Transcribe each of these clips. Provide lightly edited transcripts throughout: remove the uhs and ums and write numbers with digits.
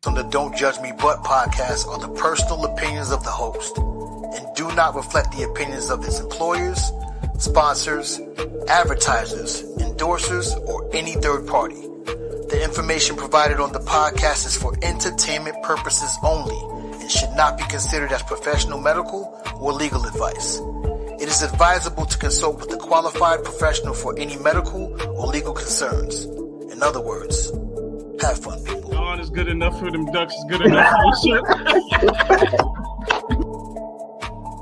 On the Don't Judge Me But podcast are the personal opinions of the host and do not reflect the opinions of its employers, sponsors, advertisers, endorsers, or any third party. The information provided on the podcast is for entertainment purposes only and should not be considered as professional medical or legal advice. It is advisable to consult with a qualified professional for any medical or legal concerns. In other words, have fun, people. God is good enough for them ducks. Is good enough for this shit.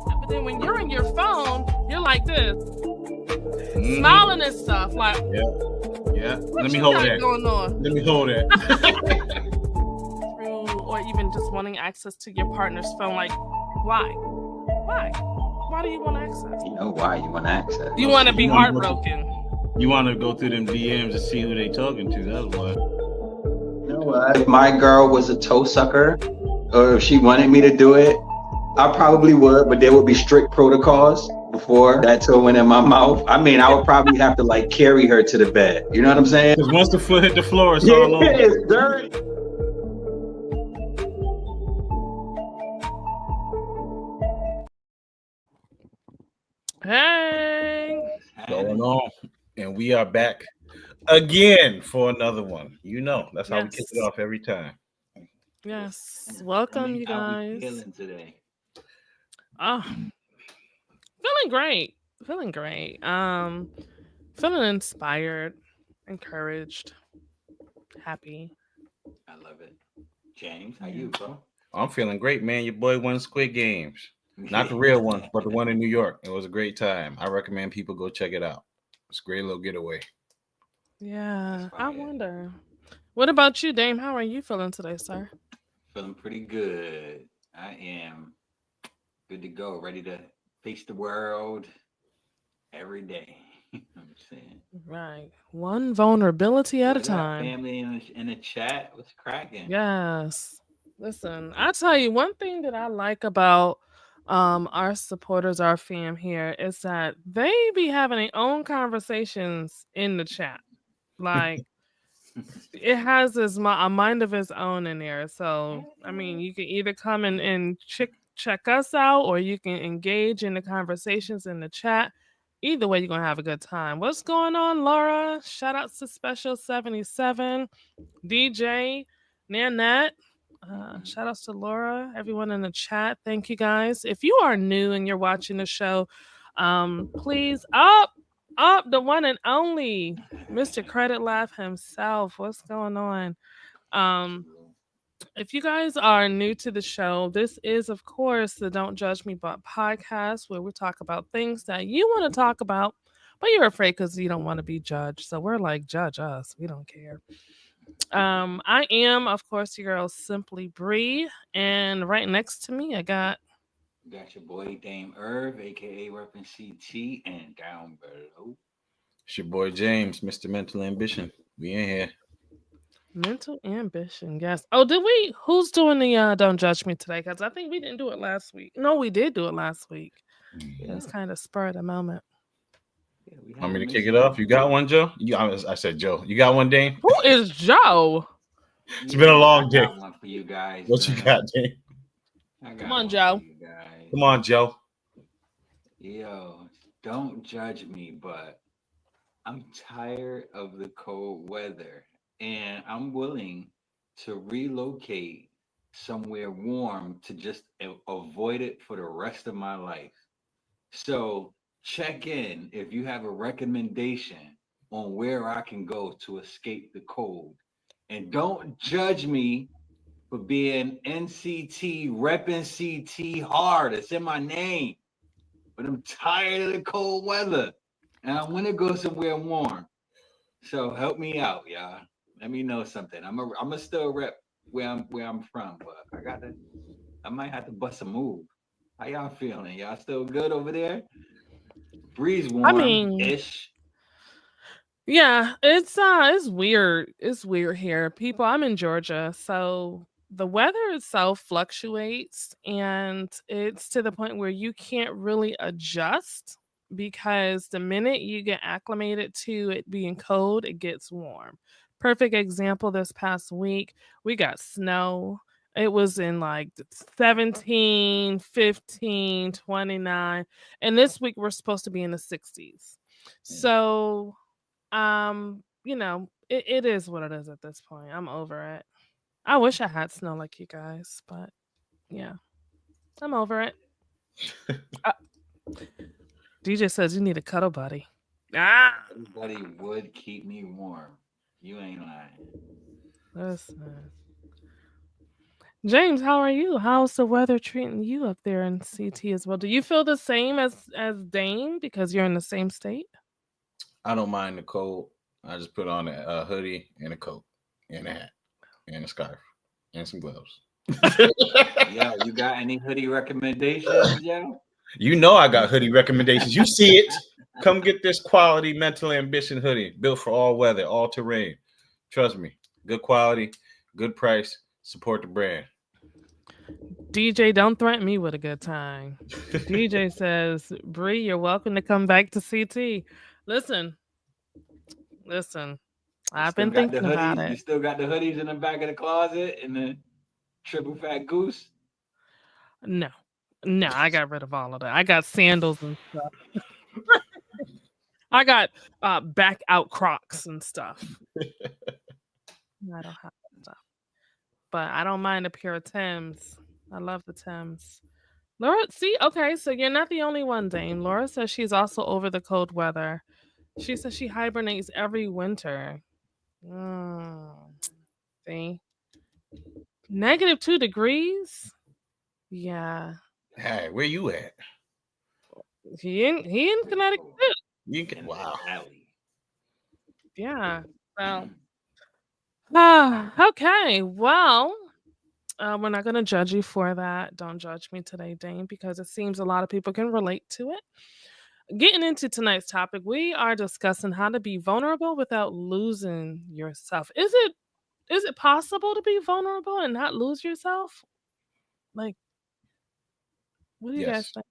But then when you're on your phone, you're like this, smiling and stuff. Like, yeah. Let me hold that. Going on? Let me hold that. Or even just wanting access to your partner's phone. Like, why? Why do you want access? You know why you want access. You want to be heartbroken. You want to go through them DMs and see who they talking to. That's why. You know what? If my girl was a toe sucker, or if she wanted me to do it, I probably would, but there would be strict protocols before that toe went in my mouth. I mean, I would probably have to like carry her to the bed. You know what I'm saying? Because once the foot hit the floor, it's all over. It's dirty. Hey. Going on. And we are back again for another one. You know, that's how we kick it off every time. Yes. Welcome, you guys. How we feeling today? Feeling great. Feeling inspired, encouraged, happy. I love it. James, how you, bro? I'm feeling great, man. Your boy won Squid Games. Not the real one, but the one in New York. It was a great time. I recommend people go check it out. It's a great little getaway. Yeah, I wonder. What about you, Dame? How are you feeling today, sir? Feeling pretty good. I am good to go, ready to face the world every day. I'm saying. Right. One vulnerability at a time. Family in the chat. What's cracking? Yes. Listen, I tell you, one thing that I like about our supporters, our fam here, is that they be having their own conversations in the chat. Like, it has a mind of its own in there. So, I mean, you can either come and check us out, or you can engage in the conversations in the chat. Either way, you're going to have a good time. What's going on, Laura? Shout outs to Special 77, DJ, Nanette. Shout outs to Laura, everyone in the chat. Thank you, guys. If you are new and you're watching the show, please up the one and only Mr. Credit Laugh himself. What's going on? If you guys are new to the show, this is, of course, the Don't Judge Me But podcast, where we talk about things that you want to talk about, but you're afraid because you don't want to be judged. So we're like, judge us. We don't care. I am, of course, your girl Simply Bree, and right next to me, I got your boy Dame Irv, aka Reppin' CT, and down below, it's your boy James, Mr. Mental Ambition. We in here. Mental Ambition, yes. Oh, did we? Who's doing the Don't Judge Me today? Because I think we didn't do it last week. No, we did do it last week. Yeah. It was kind of spur of the moment. Want me to kick it off? You got one, Joe? I said Joe. You got one, Dane? Who is Joe? It's been a long day. I got one for you guys. What you got, Dane? Come on, Joe. Come on, Joe. Yo, don't judge me, but I'm tired of the cold weather, and I'm willing to relocate somewhere warm to just avoid it for the rest of my life. So check in if you have a recommendation on where I can go to escape the cold. And don't judge me for being NCT, repping CT hard. It's in my name. But I'm tired of the cold weather. And I want to go somewhere warm. So help me out, y'all. Let me know something. I'm a still rep where I'm from, but I might have to bust a move. How y'all feeling? Y'all still good over there? Breeze warm-ish. Yeah, it's weird. It's weird here. People, I'm in Georgia, so the weather itself fluctuates, and it's to the point where you can't really adjust, because the minute you get acclimated to it being cold, it gets warm. Perfect example this past week, we got snow. It was in like 17, 15, 29. And this week we're supposed to be in the 60s. Yeah. So, it is what it is at this point. I'm over it. I wish I had snow like you guys, but yeah, I'm over it. Uh, DJ says you need a cuddle buddy. Ah, Everybody would keep me warm. You ain't lying. listen. James, how are you? How's the weather treating you up there in CT as well? Do you feel the same as Dane because you're in the same state? I don't mind the cold. I just put on a hoodie and a coat and a hat and a scarf and some gloves. Yo, you got any hoodie recommendations, yo? You know I got hoodie recommendations. You see it. Come get this quality mental ambition hoodie built for all weather, all terrain. Trust me. Good quality, good price. Support the brand. DJ, don't threaten me with a good time. DJ says, Bree, you're welcome to come back to CT. Listen, You I've still been got the thinking about hoodies? You it. still got the hoodies in the back of the closet and the triple fat goose? No, no, I got rid of all of that. I got sandals and stuff. I got back out Crocs and stuff. I don't have that stuff, but I don't mind a pair of Tims. I love the Tims. Laura, see, okay, so you're not the only one, Dane. Laura says she's also over the cold weather. She says she hibernates every winter. Mm, see, -2 degrees. Yeah, Hey, where you at? he in Connecticut Oh, too. You can in the wow. alley. Yeah. Well, okay. Well, we're not going to judge you for that. Don't judge me today, Dane, because it seems a lot of people can relate to it. Getting into tonight's topic, we are discussing how to be vulnerable without losing yourself. Is it possible to be vulnerable and not lose yourself? Like, what do you guys Yes. think?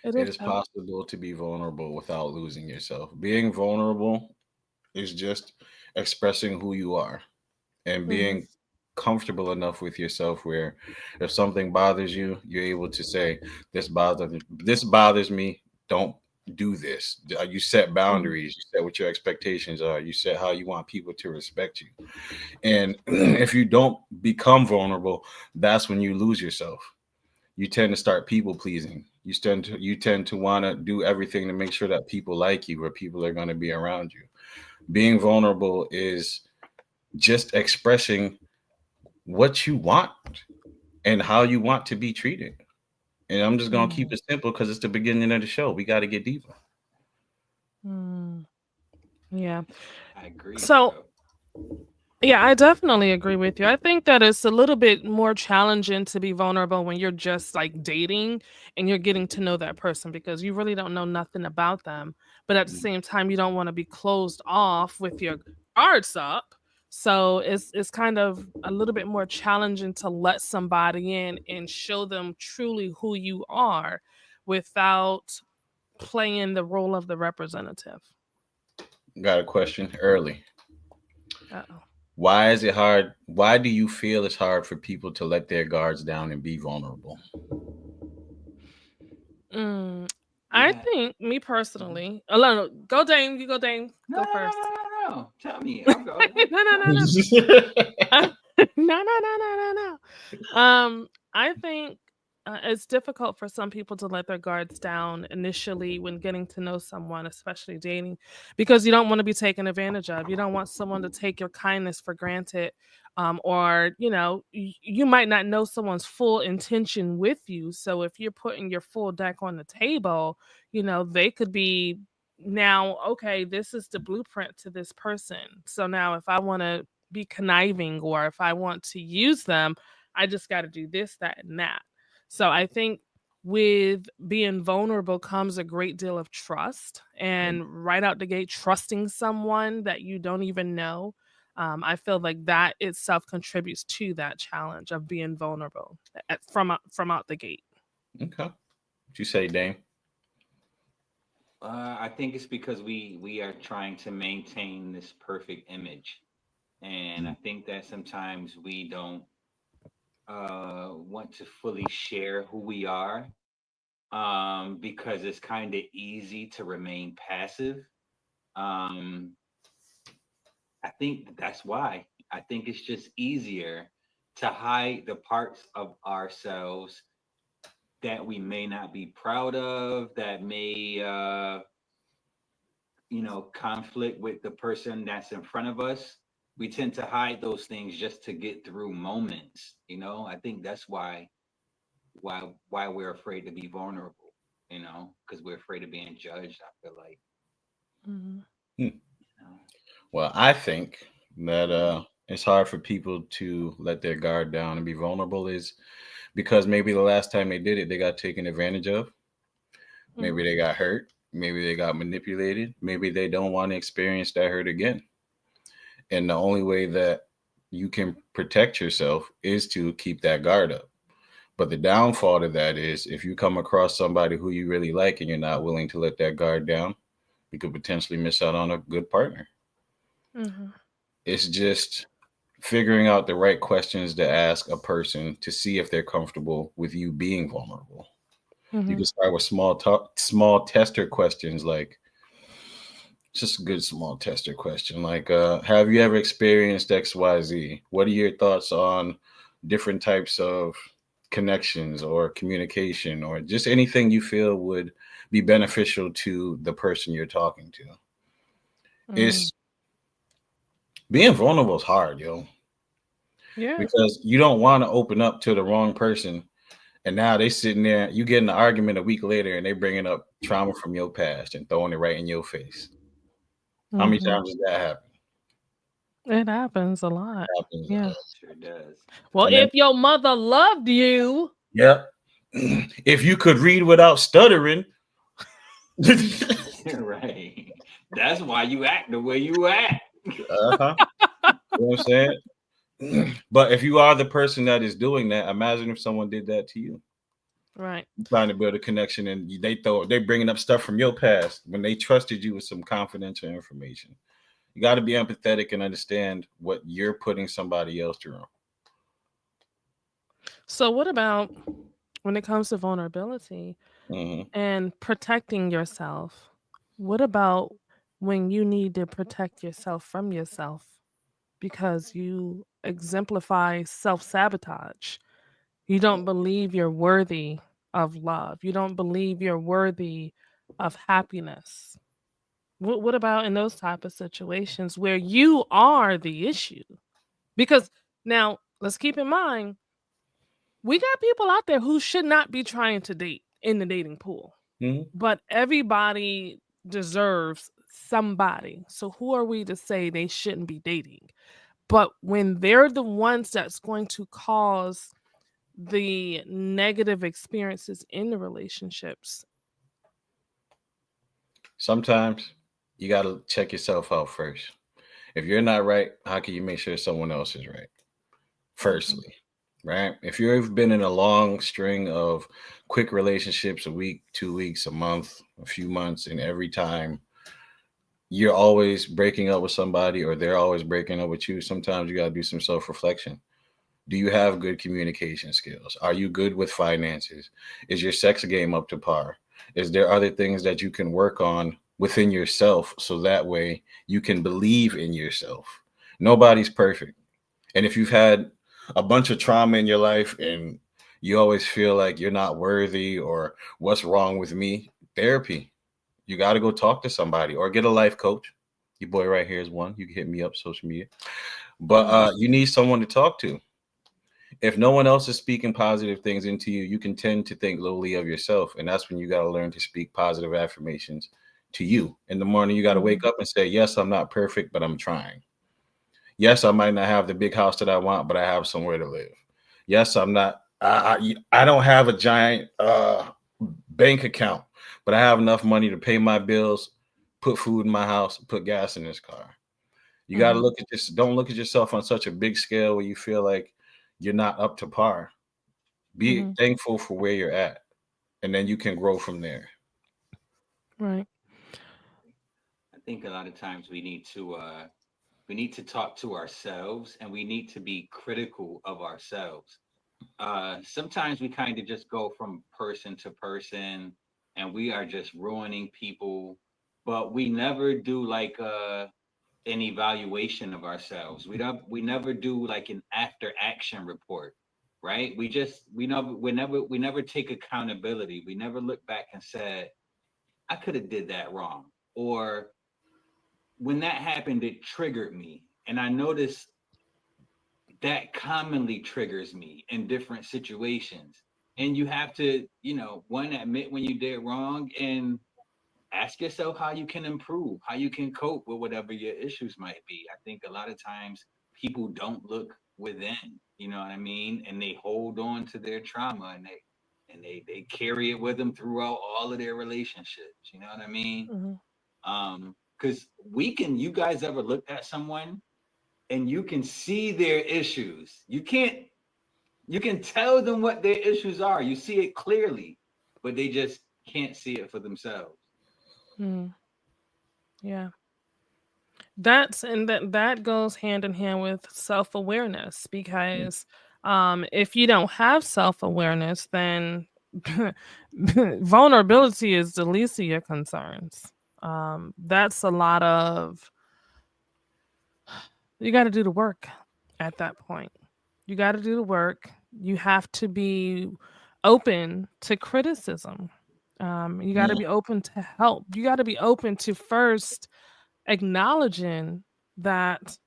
It It is is possible. possible to be vulnerable without losing yourself. Being vulnerable is just expressing who you are and Hmm. being comfortable enough with yourself where if something bothers you, you're able to say, this bothers me. Don't do this. You set Hmm. boundaries, you set what your expectations are, you set how you want people to respect you. And if you don't become vulnerable, that's when you lose yourself. You tend to start people pleasing. You tend to want to do everything to make sure that people like you or people are going to be around you. Being vulnerable is just expressing what you want and how you want to be treated. And I'm just gonna keep Hmm. it simple because it's the beginning of the show. We got to get deeper. Hmm. Yeah. I agree, So bro. yeah, I definitely agree with you. I think that it's a little bit more challenging to be vulnerable when you're just like dating and you're getting to know that person because you really don't know nothing about them. But at the Mm. same time, you don't want to be closed off with your guards up. So it's kind of a little bit more challenging to let somebody in and show them truly who you are without playing the role of the representative. Got a question early. Uh-oh. Why is it hard? Why do you feel it's hard for people to let their guards down and be vulnerable? Mm, We I got think me mhm. personally. Oh, no, no, go Dame. You go Dame. No, Go no, no, first. no, no, no. Tell me. I'll go. No, no, Tell no, me. no. No, no, no, no, no, no. I think it's difficult for some people to let their guards down initially when getting to know someone, especially dating, because you don't want to be taken advantage of. You don't want someone to take your kindness for granted, or you might not know someone's full intention with you. So if you're putting your full deck on the table, they could be now okay. This is the blueprint to this person. So now if I want to be conniving or if I want to use them, I just got to do this, that, and that. So I think with being vulnerable comes a great deal of trust. And right out the gate, trusting someone that you don't even know. I feel like that itself contributes to that challenge of being vulnerable from out the gate. Okay. What you say, Dame? I think it's because we are trying to maintain this perfect image. And I think that sometimes we don't want to fully share who we are, because it's kind of easy to remain passive. Um, I think that's why. I think it's just easier to hide the parts of ourselves that we may not be proud of, that may, conflict with the person that's in front of us. We tend to hide those things just to get through moments. I think that's why we're afraid to be vulnerable. Because we're afraid of being judged. I feel like, Mhm. Hmm. you know. Well, I think that Mhm. it's hard for people to let their guard down and be vulnerable is because maybe the last time they did it, they got taken advantage of. Maybe Mhm. they got hurt. Maybe they got manipulated. Maybe they don't want to experience that hurt again. And the only way that you can protect yourself is to keep that guard up. But the downfall to that is if you come across somebody who you really like and you're not willing to let that guard down, you could potentially miss out on a good partner. Mhm. It's just figuring out the right questions to ask a person to see if they're comfortable with you being vulnerable. You can Mhm. start with small tester questions like just a good small tester question like have you ever experienced XYZ? What are your thoughts on different types of connections or communication or just anything you feel would be beneficial to the person you're talking to? Mhm. It's being vulnerable is hard, yo, Yeah. because you don't want to open up to the wrong person. And now they sitting there, you get in an argument a week later, and they bringing up trauma from your past and throwing it right in your face. How many Mhm. times does that happen? It happens a lot. Happens. Yeah. Sure does. Well, And then, if your mother loved you, yep. If you could read without stuttering, Right. That's why you act the way you act. uh-huh. You know what I'm saying? But if you are the person that is doing that, imagine if someone did that to you. right? Trying to build a connection, and they bringing up stuff from your past when they trusted you with some confidential information. You got to be empathetic and understand what you're putting somebody else through. So, what about when it comes to vulnerability Hmm. and protecting yourself? What about when you need to protect yourself from yourself because you exemplify self sabotage? You don't believe you're worthy of love. You don't believe you're worthy of happiness. What about in those type of situations where you are the issue? Because now let's keep in mind, we got people out there who should not be trying to date in the dating pool, Hmm. but everybody deserves somebody. So who are we to say they shouldn't be dating? But when they're the ones that's going to cause the negative experiences in the relationships. Sometimes you got to check yourself out first. If you're not right, how can you make sure someone else is right? Mhm. Firstly, right? If you've been in a long string of quick relationships, a week, 2 weeks, a month, a few months, and every time you're always breaking up with somebody or they're always breaking up with you, sometimes you got to do some self reflection. Do you have good communication skills? Are you good with finances? Is your sex game up to par? Is there other things that you can work on within yourself so that way you can believe in yourself? Nobody's perfect. And if you've had a bunch of trauma in your life and you always feel like you're not worthy or what's wrong with me, therapy. You got to go talk to somebody or get a life coach. Your boy right here is one. You can hit me up social media. But Mhm. you need someone to talk to. If no one else is speaking positive things into you, you can tend to think lowly of yourself. And that's when you got to learn to speak positive affirmations to you. In the morning, you got to wake Mhm. up and say, yes, I'm not perfect, but I'm trying. Yes, I might not have the big house that I want, but I have somewhere to live. Yes, I'm not. I don't have a giant bank account, but I have enough money to pay my bills, put food in my house, put gas in this car. You got to Mhm. look at this. Don't look at yourself on such a big scale where you feel like you're not up to par. Be Mhm. thankful for where you're at, and then you can grow from there. Right. I think a lot of times we need to We need to talk to ourselves, and we need to be critical of ourselves. Sometimes we kind of just go from person to person, and we are just ruining people, but we never do like an evaluation of ourselves. We never do like an after action report, right? We never take accountability. We never look back and said, I could have did that wrong. Or when that happened, it triggered me. And I noticed that commonly triggers me in different situations. And you have to, one, admit when you did wrong and ask yourself how you can improve, how you can cope with whatever your issues might be. I think a lot of times people don't look within, you know what I mean? And they hold on to their trauma, and they carry it with them throughout all of their relationships. You know what I mean? Mm-hmm. Because you guys ever looked at someone and you can see their issues. You can tell them what their issues are. You see it clearly, but they just can't see it for themselves. Mm, yeah. That goes hand in hand with self-awareness Mm. because if you don't have self-awareness, then vulnerability is the least of your concerns. That's a lot of you got to do the work at that point. You got to do the work. You have to be open to criticism. You got to Mm. be open to help. You got to be open to first acknowledging that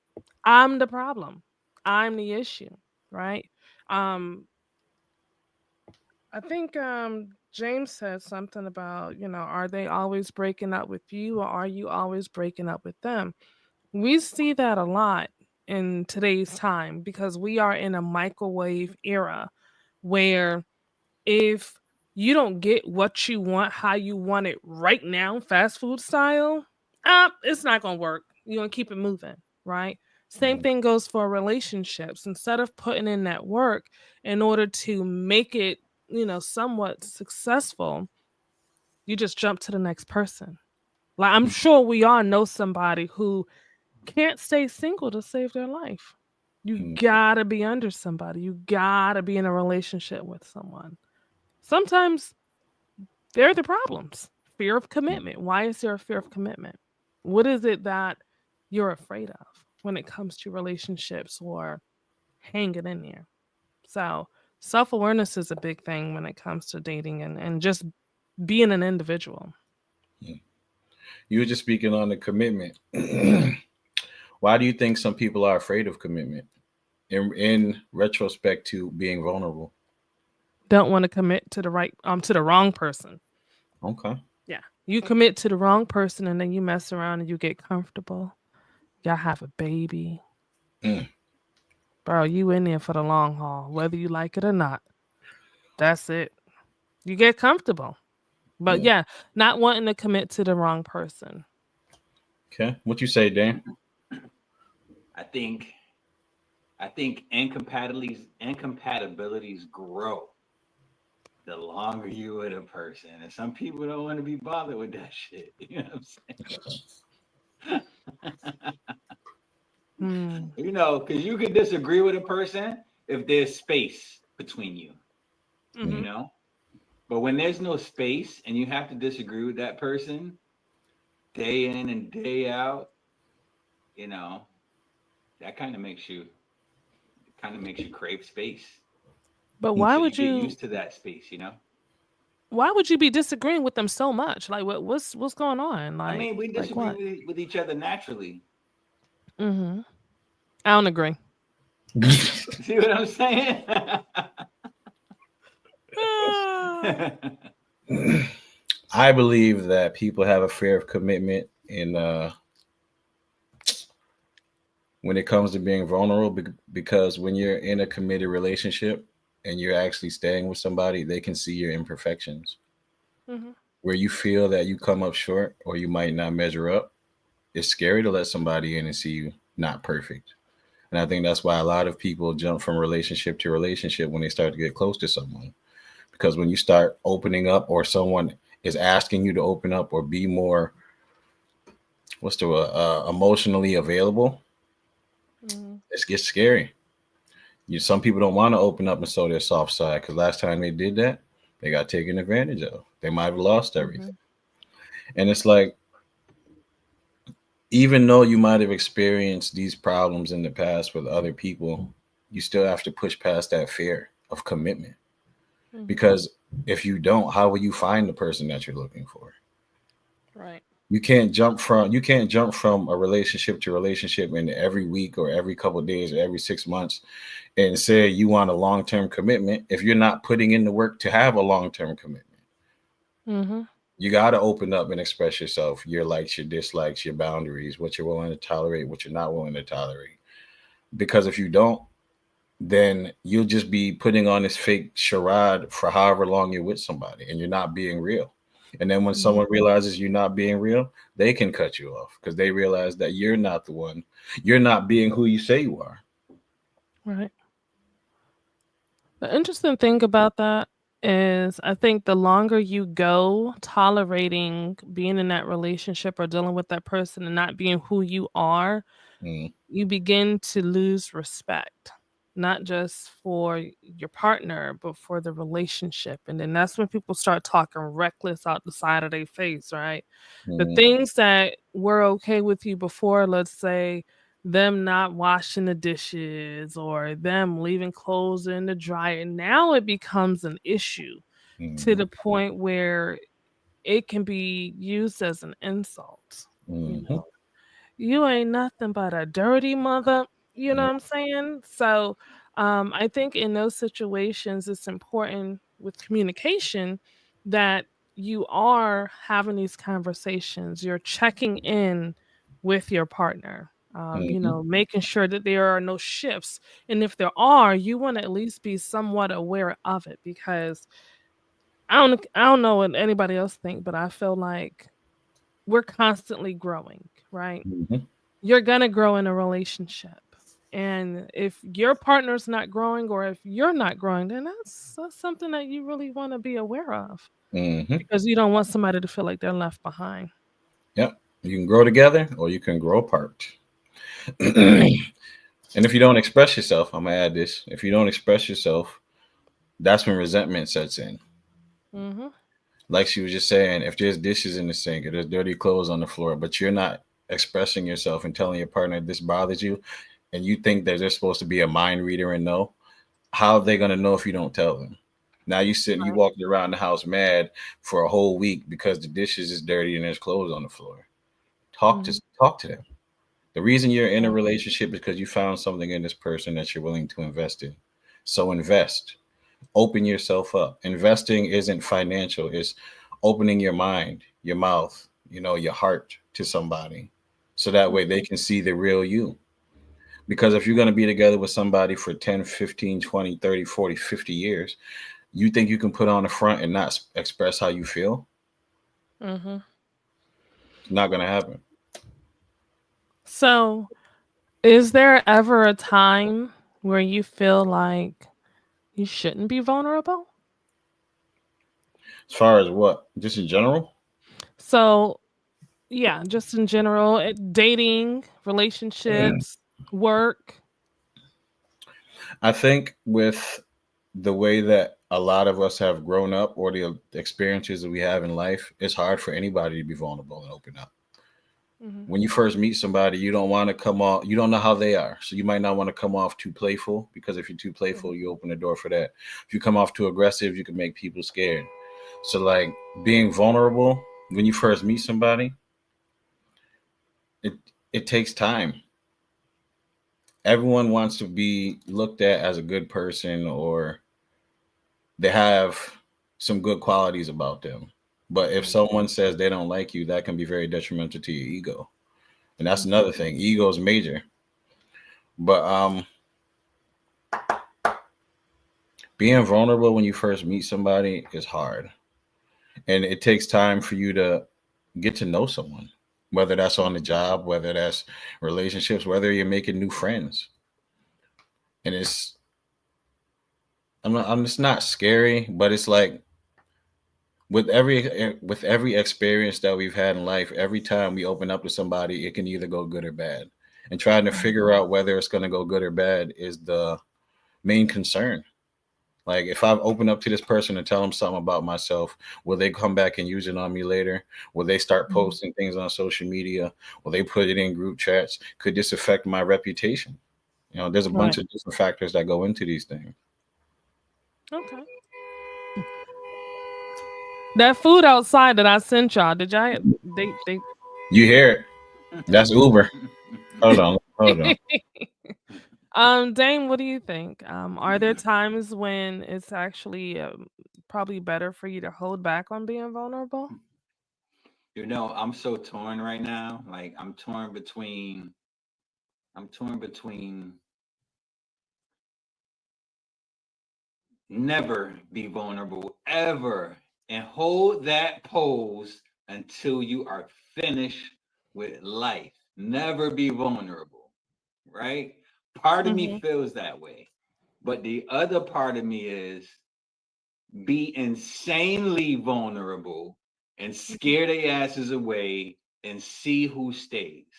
I'm the problem. I'm the issue, right? Um, I think James said something about, are they always breaking up with you or are you always breaking up with them? We see that a lot in today's time because we are in a microwave era where if you don't get what you want, how you want it right now, fast food style, it's not gonna work. You're gonna keep it moving, right? Same Mm. thing goes for relationships. Instead of putting in that work in order to make it, somewhat successful, you just jump to the next person. Like I'm Mm. sure we all know somebody who can't stay single to save their life. You Mm. gotta be under somebody. You gotta be in a relationship with someone. Sometimes they're the problems. Fear of Mm. commitment. Why is there a fear of commitment? What is it that you're afraid of when it comes to relationships or hanging in there? So, self awareness is a big thing when it comes to dating and just being an individual. Mm. You were just speaking on the commitment. Why do you think some people are afraid of commitment in retrospect to being vulnerable? Don't want to commit to the wrong person. Okay. Yeah. You commit to the wrong person and then you mess around and you get comfortable. Y'all have a baby. Mm. Bro, you in there for the long haul, whether you like it or not. That's it. You get comfortable. But Yeah. yeah, not wanting to commit to the wrong person. Okay. What you say, Dan? I think I think incompatibilities grow the longer you with a person, and some people don't want to be bothered with that shit. You know what I'm saying? Hmm. Because you can disagree with a person if there's space between you. You Mm-hmm. Mm. know, but when there's no space and you have to disagree with that person day in and day out, you know, that kind of makes you crave space But Mm. why until you would get you used to that space. why would you be disagreeing with them so much? Like what's going on? I Like mean, we like disagree what? with each other naturally. Mm-hmm. I don't agree. See what I'm saying? Ah. I believe that people have a fear of commitment in when it comes to being vulnerable because when you're in a committed relationship and you're actually staying with somebody, they can see your imperfections. Mm-hmm. Where you feel that you come up short or you might not measure up, it's scary to let somebody in and see you not perfect. And I think that's why a lot of people jump from relationship to relationship when they start to get close to someone. Because when you start opening up or someone is asking you to open up or be more, what's the emotionally available, it gets scary. Some people don't want to open up and show their soft side because last time they did that, they got taken advantage of. They might have lost everything. Mm-hmm. And it's like, even though you might have experienced these problems in the past with other people, you still have to push past that fear of commitment. Mm-hmm. Because if you don't, how will you find the person that you're looking for? Right. You can't jump from a relationship to relationship in every week or every couple of days or every 6 months and say you want a long-term commitment if you're not putting in the work to have a long-term commitment. Mm-hmm. You got to open up and express yourself, your likes, your dislikes, your boundaries, what you're willing to tolerate, what you're not willing to tolerate. Because if you don't, then you'll just be putting on this fake charade for however long you're with somebody and you're not being real. And then when Mm-hmm. someone realizes you're not being real, they can cut you off because they realize that you're not the one. You're not being who you say you are. Right. The interesting thing about that is I think the longer you go tolerating being in that relationship or dealing with that person and not being who you are, Mm, you begin to lose respect, not just for your partner, but for the relationship. And then that's when people start talking reckless out the side of their face, right? The mm, things that were okay with you before, let's say them not washing the dishes or them leaving clothes in the dryer, now it becomes an issue to mm, the point where it can be used as an insult. You mm, know, you ain't nothing but a dirty mother, you know mm, what I'm saying? So, I think in those situations, it's important with communication that you are having these conversations, you're checking in with your partner, mm, making sure that there are no shifts. And if there are, you want to at least be somewhat aware of it because I don't know what anybody else think, but I feel like we're constantly growing, right? mm, You're gonna grow in a relationship. And if your partner's not growing or if you're not growing, then that's something that you really want to be aware of mm. because you don't want somebody to feel like they're left behind. Yep. You can grow together or you can grow apart. And if you don't express yourself, I'm gonna add this. If you don't express yourself, that's when resentment sets in. Mhm. Like she was just saying, if there's dishes in the sink or there's dirty clothes on the floor, but you're not expressing yourself and telling your partner this bothers you, and you think that they're supposed to be a mind reader and know, how are they gonna know if you don't tell them? Now you Right. walking around the house mad for a whole week because the dishes is dirty and there's clothes on the floor. Mhm. Talk to them. The reason you're in a Right. relationship is because you found something in this person that you're willing to invest in. So invest. Open yourself up. Investing isn't financial, it's opening your mind, your mouth, your heart to somebody. So that way they Mhm. can see the real you. Because if you're going to be together with somebody for 10, 15, 20, 30, 40, 50 years, you think you can put on the front and not express how you feel? Mhm. It's not going to happen. So, is there ever a time where you feel like you shouldn't be vulnerable? As far as what? Just in general? So, yeah, just in general, dating, relationships, work. I think with the way that a lot of us have grown up or the experiences that we have in life, it's hard for anybody to be vulnerable and open up. Mhm. When you first meet somebody, you don't want to come off, you don't know how they are. So you might not want to come off too playful because if you're too playful, Mhm. you open the door for that. If you come off too aggressive, you can make people scared. So, like being vulnerable when you first meet somebody, it, it takes time. Everyone wants to be looked at as a good person or they have some good qualities about them. But if Mhm. someone says they don't like you, that can be very detrimental to your ego. And that's Mhm. another thing. Ego is major. But being vulnerable when you first meet somebody is hard. And it takes time for you to get to know someone, whether that's on the job, whether that's relationships, whether you're making new friends. And I'm it's not scary, but it's like with every experience that we've had in life, every time we open up to somebody, it can either go good or bad. and trying to figure out whether it's going to go good or bad is the main concern. Like if I open up to this person and tell them something about myself, will they come back and use it on me later? Will they start posting things on social media? Will they put it in group chats? Could this affect my reputation? There's a bunch Right. of different factors that go into these things. Okay. That food outside that I sent y'all, did y'all they You hear it? That's Uber. Hold on. Dane, what do you think? Are there times when it's actually probably better for you to hold back on being vulnerable? I'm so torn right now. Like I'm torn between never be vulnerable ever and hold that pose until you are finished with life. Never be vulnerable, right? Part of me Mhm. feels that way. But the other part of me is be insanely vulnerable and scare their asses away and see who stays.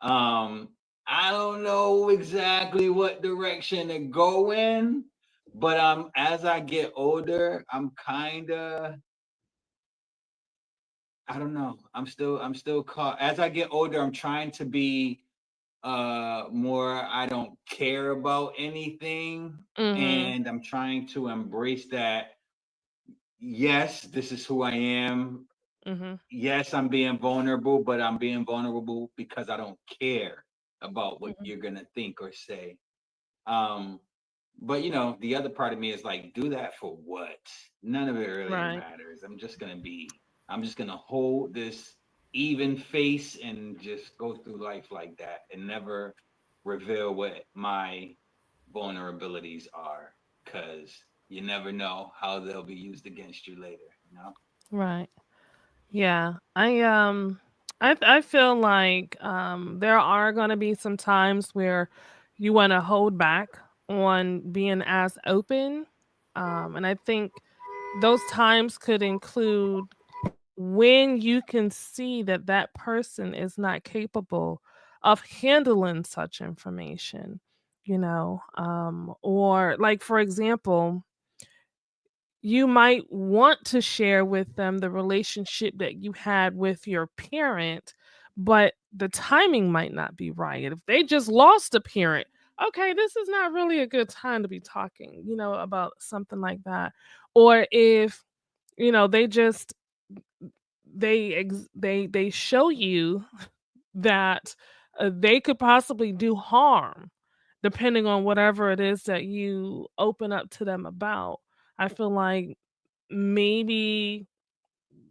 Um, I don't know exactly what direction to go in, but as I get older, I'm kind of I don't know. I'm still caught. As I get older, I'm trying to be more I don't care about anything, Mhm. and I'm trying to embrace that. Yes, this is who I am. Mhm. Yes, I'm being vulnerable, but I'm being vulnerable because I don't care about what Mhm. you're gonna think or say. Um, but the other part of me is like, do that for what? None of it really Right. matters. I'm just gonna hold this even face and just go through life like that and never reveal what my vulnerabilities are, because you never know how they'll be used against you later. Right. Yeah. I feel like there are going to be some times where you want to hold back on being as open. And I think those times could include when you can see that that person is not capable of handling such information, or like, for example, you might want to share with them the relationship that you had with your parent, but the timing might not be right. If they just lost a parent, okay, this is not really a good time to be talking, about something like that. Or if, they just they show you that they could possibly do harm depending on whatever it is that you open up to them about. I feel like maybe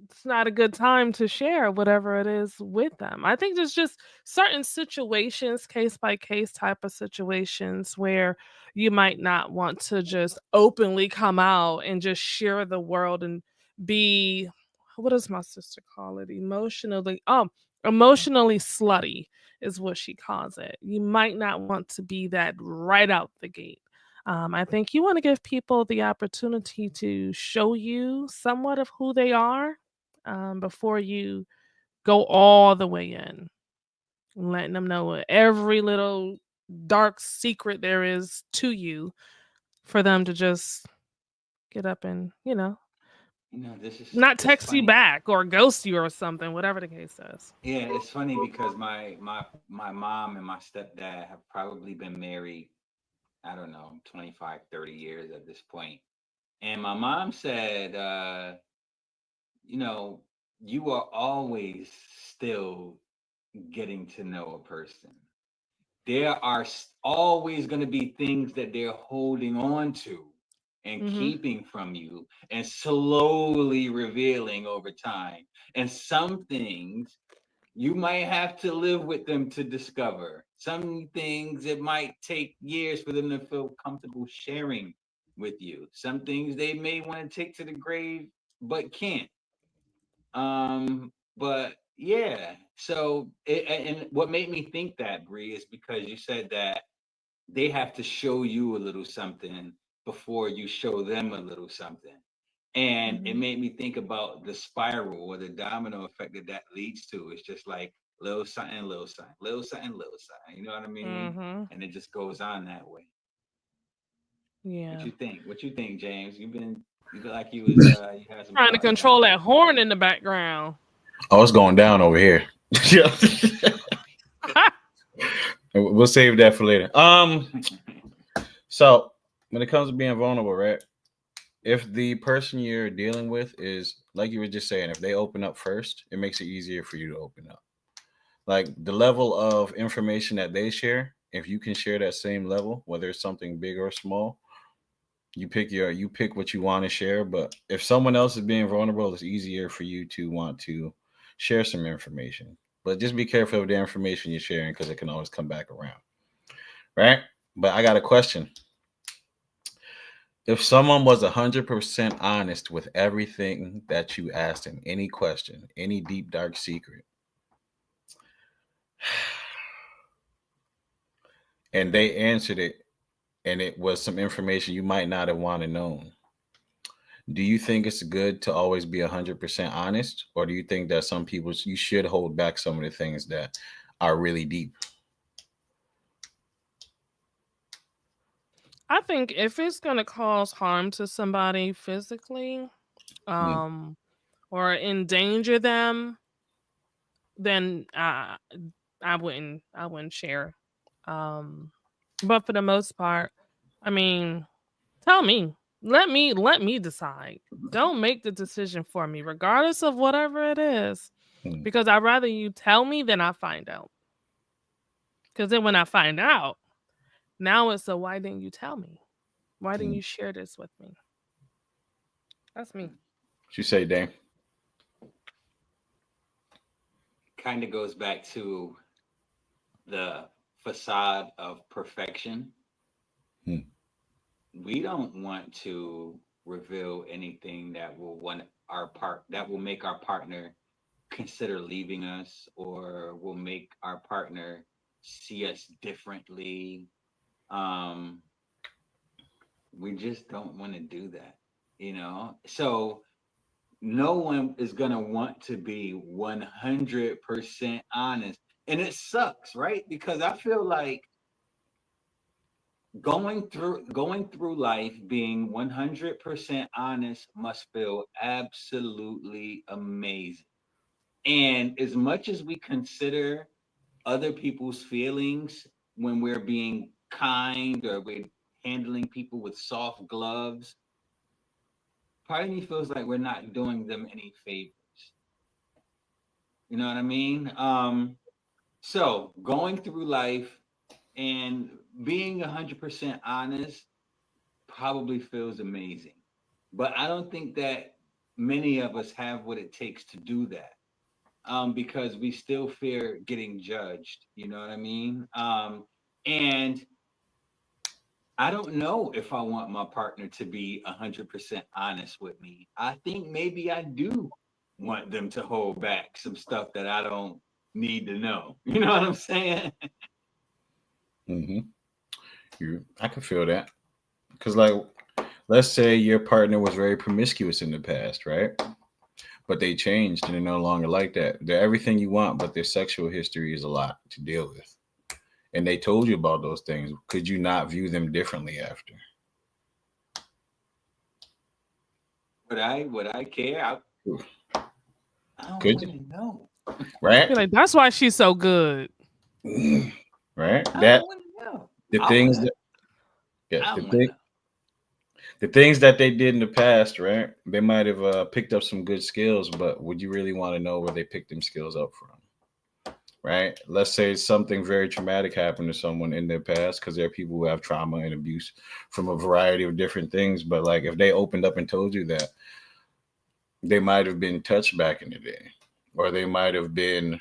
it's not a good time to share whatever it is with them. I think there's just certain situations, case by case type of situations, where you might not want to just openly come out and just share the world and be, what does my sister call it? Emotionally slutty is what she calls it. You might not want to be that right out the gate. I think you want to give people the opportunity to show you somewhat of who they are, before you go all the way in, letting them know every little dark secret there is to you, for them to just get up and, This is not it's text you funny. back or ghost you or something, whatever the case is. Yeah, it's funny because my mom and my stepdad have probably been married, I don't know, 25, 30 years at this point. And my mom said, you know, you are always still getting to know a person. There are always going to be things that they're holding on to and Mhm. keeping from you and slowly revealing over time. And some things you might have to live with them to discover. Some things it might take years for them to feel comfortable sharing with you. Some things they may want to take to the grave but can't. But yeah. So and what made me think that, Bree, is because you said that they have to show you a little something before you show them a little something. And it Mhm. made me think about the spiral or the domino effect that leads to. It's just like little something, little something, little something, little something. You know what I mean? Mm-hmm. And it just goes on that way. What Yeah. you think? What you think, James? You feel like you had some Trying to thoughts on control it. that horn in the background. Oh, it's going down over here. Yeah. We'll save that for later. So when it comes to being vulnerable, right? If the person you're dealing with is like you were just saying, if they open up first, it makes it easier for you to open up. Like the level of information that they share, if you can share that same level, whether it's something big or small, you pick what you want to share. But if someone else is being vulnerable, it's easier for you to want to share some information. But just be careful of the information you're sharing because it can always come back around, right? But I got a question. If someone was 100% honest with everything that you asked them, any question, any deep, dark secret, and they answered it, and it was some information you might not have wanted known, do you think it's good to always be 100% honest? Or do you think that some people, you should hold back some of the things that are really deep? I think if it's gonna cause harm to somebody physically, Mm, um, or endanger them, then I wouldn't share. Um, but for the most part, I mean, tell me. Let me decide. Don't make the decision for me, regardless of whatever it is. mm, Because I'd rather you tell me than I find out. Because then when I find out, now it's a why didn't you tell me? Why didn't mm. you share this with me? That's me. What you say, Dame? Kind of goes back to the facade of perfection. Mm, We don't want to reveal anything that will want our part that will make our partner consider leaving us or will make our partner see us differently. Um, we just don't want to do that, you know? So no one is going to want to be 100% honest. And it sucks, right? Because I feel like going through life being 100% honest must feel absolutely amazing. And as much as we consider other people's feelings when we're being kind or we're handling people with soft gloves, part of me feels like we're not doing them any favors. You know what I mean? So going through life and being 100% honest probably feels amazing. But I don't think that many of us have what it takes to do that, because we still fear getting judged. You know what I mean? And I don't know if I want my partner to be 100% honest with me. I think maybe I do want them to hold back some stuff that I don't need to know. You know what I'm saying? hmm I can feel that. Because, like, let's say your partner was very promiscuous in the past, right? But they changed and they're no longer like that. They're everything you want, but their sexual history is a lot to deal with. And they told you about those things. Could you not view them differently after? Would I care? I don't Could want you? to know. Right? Feel like that's why she's so good. Right? I That don't want to know. the I want things to. that yeah, I want to know. the things that they did in the past, right? They might have picked up some good skills, but would you really want to know where they picked them skills up from? Right? Let's say something very traumatic happened to someone in their past, because there are people who have trauma and abuse from a variety of different things. But like if they opened up and told you that, they might have been touched back in the day, or they might have been,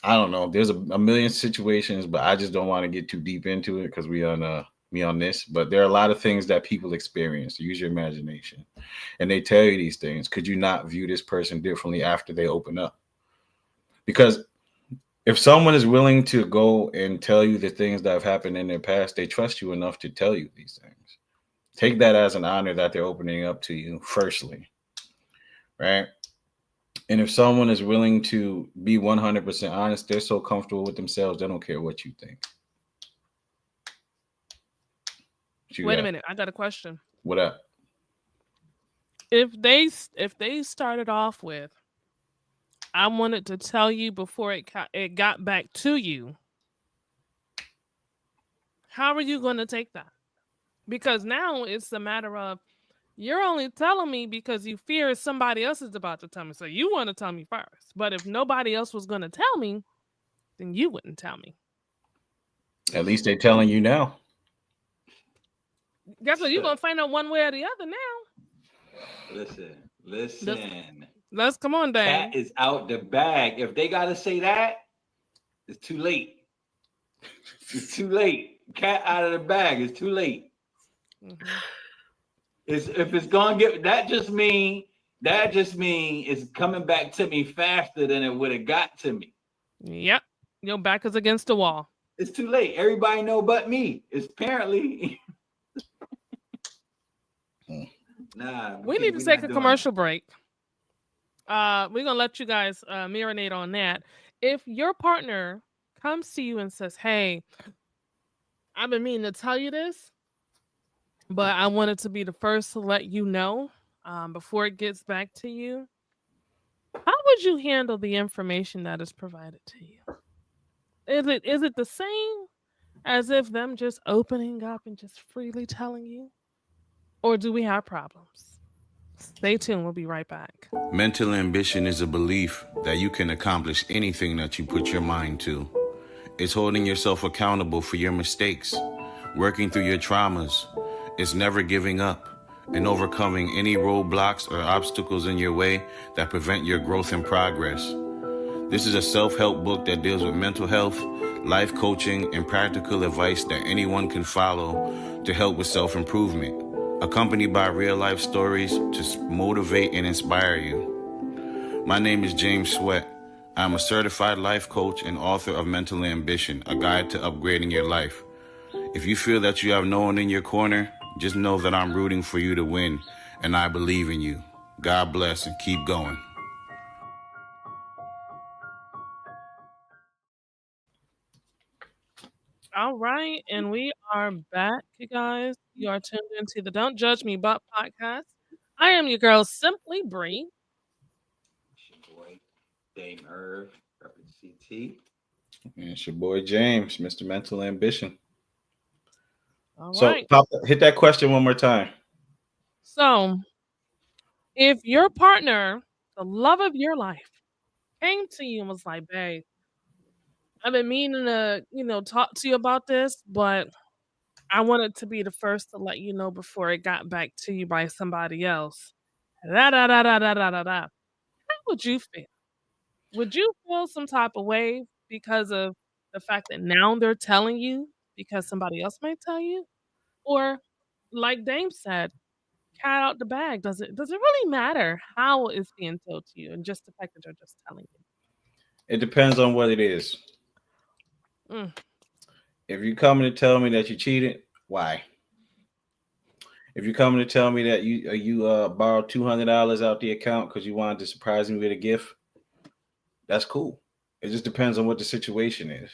I don't know. There's a million situations, but I just don't want to get too deep into it because we on this. But there are a lot of things that people experience. Use your imagination, and they tell you these things. Could you not view this person differently after they open up? Because if someone is willing to go and tell you the things that have happened in their past, they trust you enough to tell you these things. Take that as an honor that they're opening up to you, firstly, right? And if someone is willing to be 100% honest, they're so comfortable with themselves, they don't care what you think. What you Wait a got? minute, I got a question. What up? If they started off with, I wanted to tell you before it got back to you, how are you going to take that? Because now it's a matter of you're only telling me because you fear somebody else is about to tell me. So you want to tell me first. But if nobody else was going to tell me, then you wouldn't tell me. At least Listen, they're telling you now. Guess what? You're going to find out one way or the other now. listen, Let's, listen. let's come on, Cat Dane. is out the bag. If they gotta say that, it's too late. It's too late. Cat out of the bag. It's too late. Hmm. It's if it's gonna get that just mean it's coming back to me faster than it would have got to me. Yep. Your back is against the wall. It's too late. Everybody know but me. It's apparently nah. We We need can't. to We're take not a doing commercial that. break. We're gonna let you guys marinate on that. If your partner comes to you and says, "Hey, I've been meaning to tell you this, but I wanted to be the first to let you know before it gets back to you," how would you handle the information that is provided to you? Is it the same as if them just opening up and just freely telling you, or do we have problems? Stay tuned. We'll be right back. Mental ambition is a belief that you can accomplish anything that you put your mind to. It's holding yourself accountable for your mistakes, working through your traumas. It's never giving up and overcoming any roadblocks or obstacles in your way that prevent your growth and progress. This is a self-help book that deals with mental health, life coaching, and practical advice that anyone can follow to help with self-improvement, accompanied by real-life stories to motivate and inspire you. My name is James Sweat. I'm a certified life coach and author of Mental Ambition, a guide to upgrading your life. If you feel that you have no one in your corner, just know that I'm rooting for you to win, and I believe in you. God bless and keep going. All right, and we are back, you guys. You are tuned into the Don't Judge Me But podcast. I am your girl, Simply Bree. It's your boy Dame Irv, represent CT. And it's your boy James, Mr. Mental Ambition. All So right. hit that question one more time. So, if your partner, the love of your life, came to you and was like, "Babe, I've been meaning to, talk to you about this, but I wanted to be the first to let you know before it got back to you by somebody else." Da da da da da da da da. How would you feel? Would you feel some type of way because of the fact that now they're telling you because somebody else might tell you? Or like Dame said, cat out the bag. Does it really matter how it's being told to you and just the fact that they're just telling It depends on what it is. you? Mm, If you coming to tell me that you cheated, why? If you're coming to tell me that you borrowed $200 out the account because you wanted to surprise me with a gift, that's cool. It just depends on what the situation is.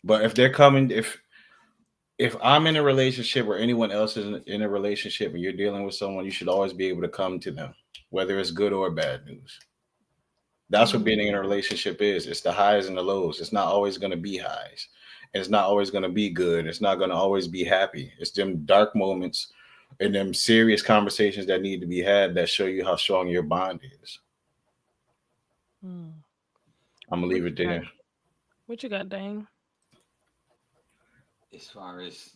But if they're coming, if I'm in a relationship or anyone else is in a relationship and you're dealing with someone, you should always be able to come to them, whether it's good or bad news. That's what being mhm, in a relationship is. It's the highs and the lows. It's not always going to be highs. It's not always going to be good. It's not going to always be happy. It's them dark moments and them serious conversations that need to be had that show you how strong your bond is. mm. I'm gonna What leave you it got? there. What you got, Dame? As far as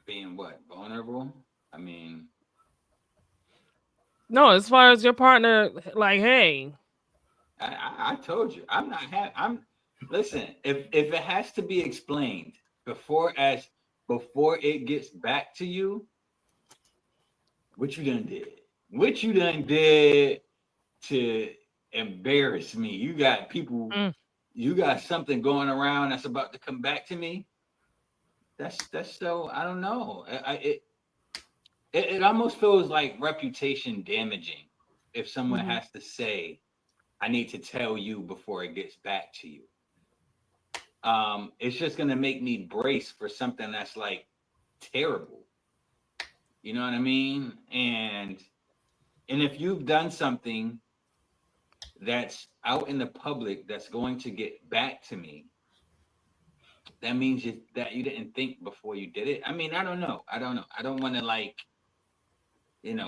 being what vulnerable, I mean, No, as far as your partner, like, hey, I told you I'm not happy. I'm listen. If it has to be explained before it gets back to you, what you done did, what you done did to embarrass me. You got people. mm, You got something going around that's about to come back to me. That's so I don't know. It almost feels like reputation damaging if someone mhm, has to say, I need to tell you before it gets back to you. It's just gonna make me brace for something that's like terrible. You know what I mean? And if you've done something that's out in the public that's going to get back to me, that means that you didn't think before you did it. I mean, I don't know. I don't know. I don't want to like,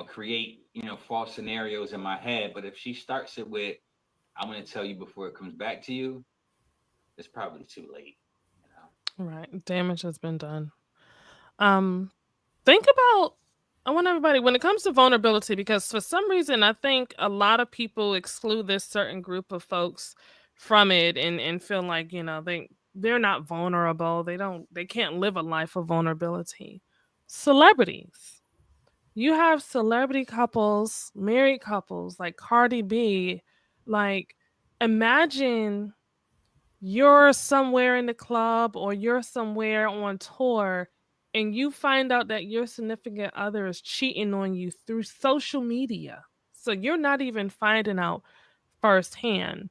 create, false scenarios in my head. But if she starts it with, "I'm going to tell you before it comes back to you," it's probably too late. Right. Damage has been done. Um, think about I want everybody when it comes to vulnerability, because for some reason I think a lot of people exclude this certain group of folks from it and feel like, they're not vulnerable. They can't live a life of vulnerability. Celebrities. You have celebrity couples, married couples like Cardi B. Like, imagine you're somewhere in the club or you're somewhere on tour and you find out that your significant other is cheating on you through social media. So you're not even finding out firsthand.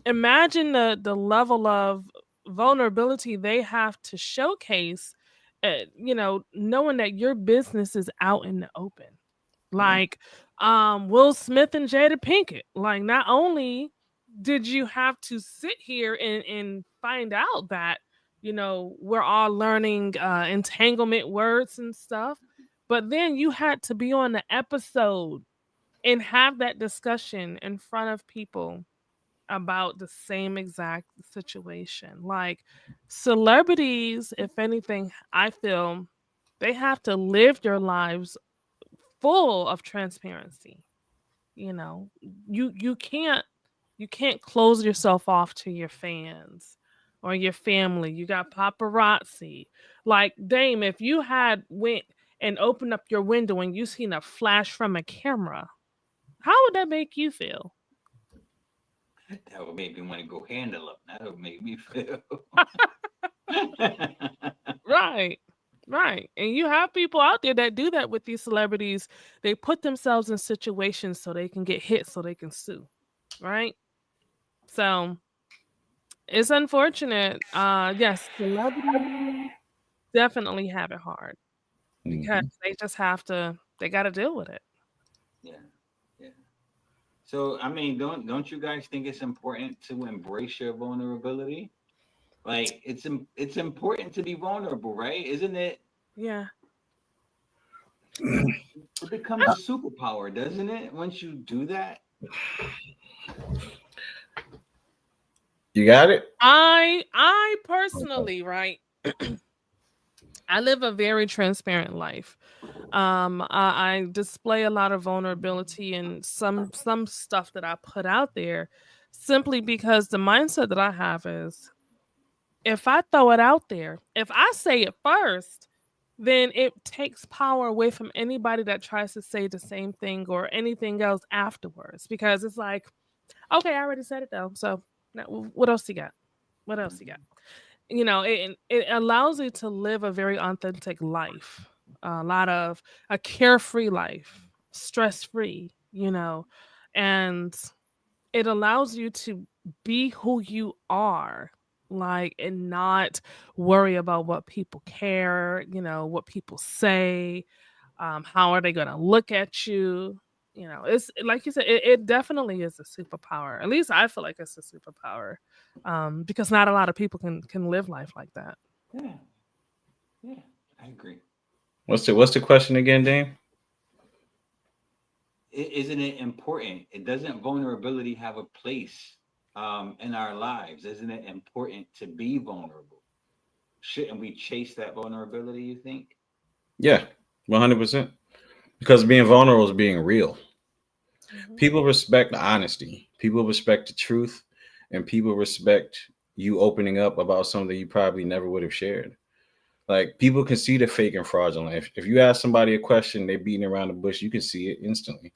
Imagine the level of vulnerability they have to showcase, knowing that your business is out in the open. Yeah. Like Will Smith and Jada Pinkett. Like, not only did you have to sit here and find out that, we're all learning entanglement words and stuff, but then you had to be on the episode and have that discussion in front of people about the same exact situation. Like, celebrities, if anything, I feel they have to live their lives full of transparency. You know, you can't close yourself off to your fans or your family. You got paparazzi. Like, Dame, if you had went and opened up your window and you seen a flash from a camera, how would that make you feel? That would make me want to go handle them. That would make me feel. Right. Right. And you have people out there that do that with these celebrities. They put themselves in situations so they can get hit, so they can sue. Right? So it's unfortunate. Yes, celebrities definitely have it hard because Mhm. they gotta deal with it. Yeah, yeah. So I mean, don't you guys think it's important to embrace your vulnerability? Like it's important to be vulnerable, right? Isn't it? Yeah. It becomes a superpower, doesn't it? Once you do that. You got it? I Okay. personally, right, I live a very transparent life. I display a lot of vulnerability and some stuff that I put out there simply because the mindset that I have is, if I throw it out there, if I say it first, then it takes power away from anybody that tries to say the same thing or anything else afterwards. Because it's like, okay, I already said it though. So now, what else you got? What else you got? It allows you to live a very authentic life, a carefree life, stress free, and it allows you to be who you are, like, and not worry about what people care, what people say, how are they going to look at you. It's like you said, it definitely is a superpower. At least I feel like it's a superpower, because not a lot of people can live life like that. Yeah, yeah, I agree. What's the question again, Dame? Isn't it important? It doesn't vulnerability have a place in our lives? Isn't it important to be vulnerable? Shouldn't we chase that vulnerability? You think? Yeah, 100%. Because being vulnerable is being real. Mhm. People respect the honesty. People respect the truth, and people respect you opening up about something you probably never would have shared. Like, people can see the fake and fraudulent. If you ask somebody a question, they're beating around the bush, you can see it instantly.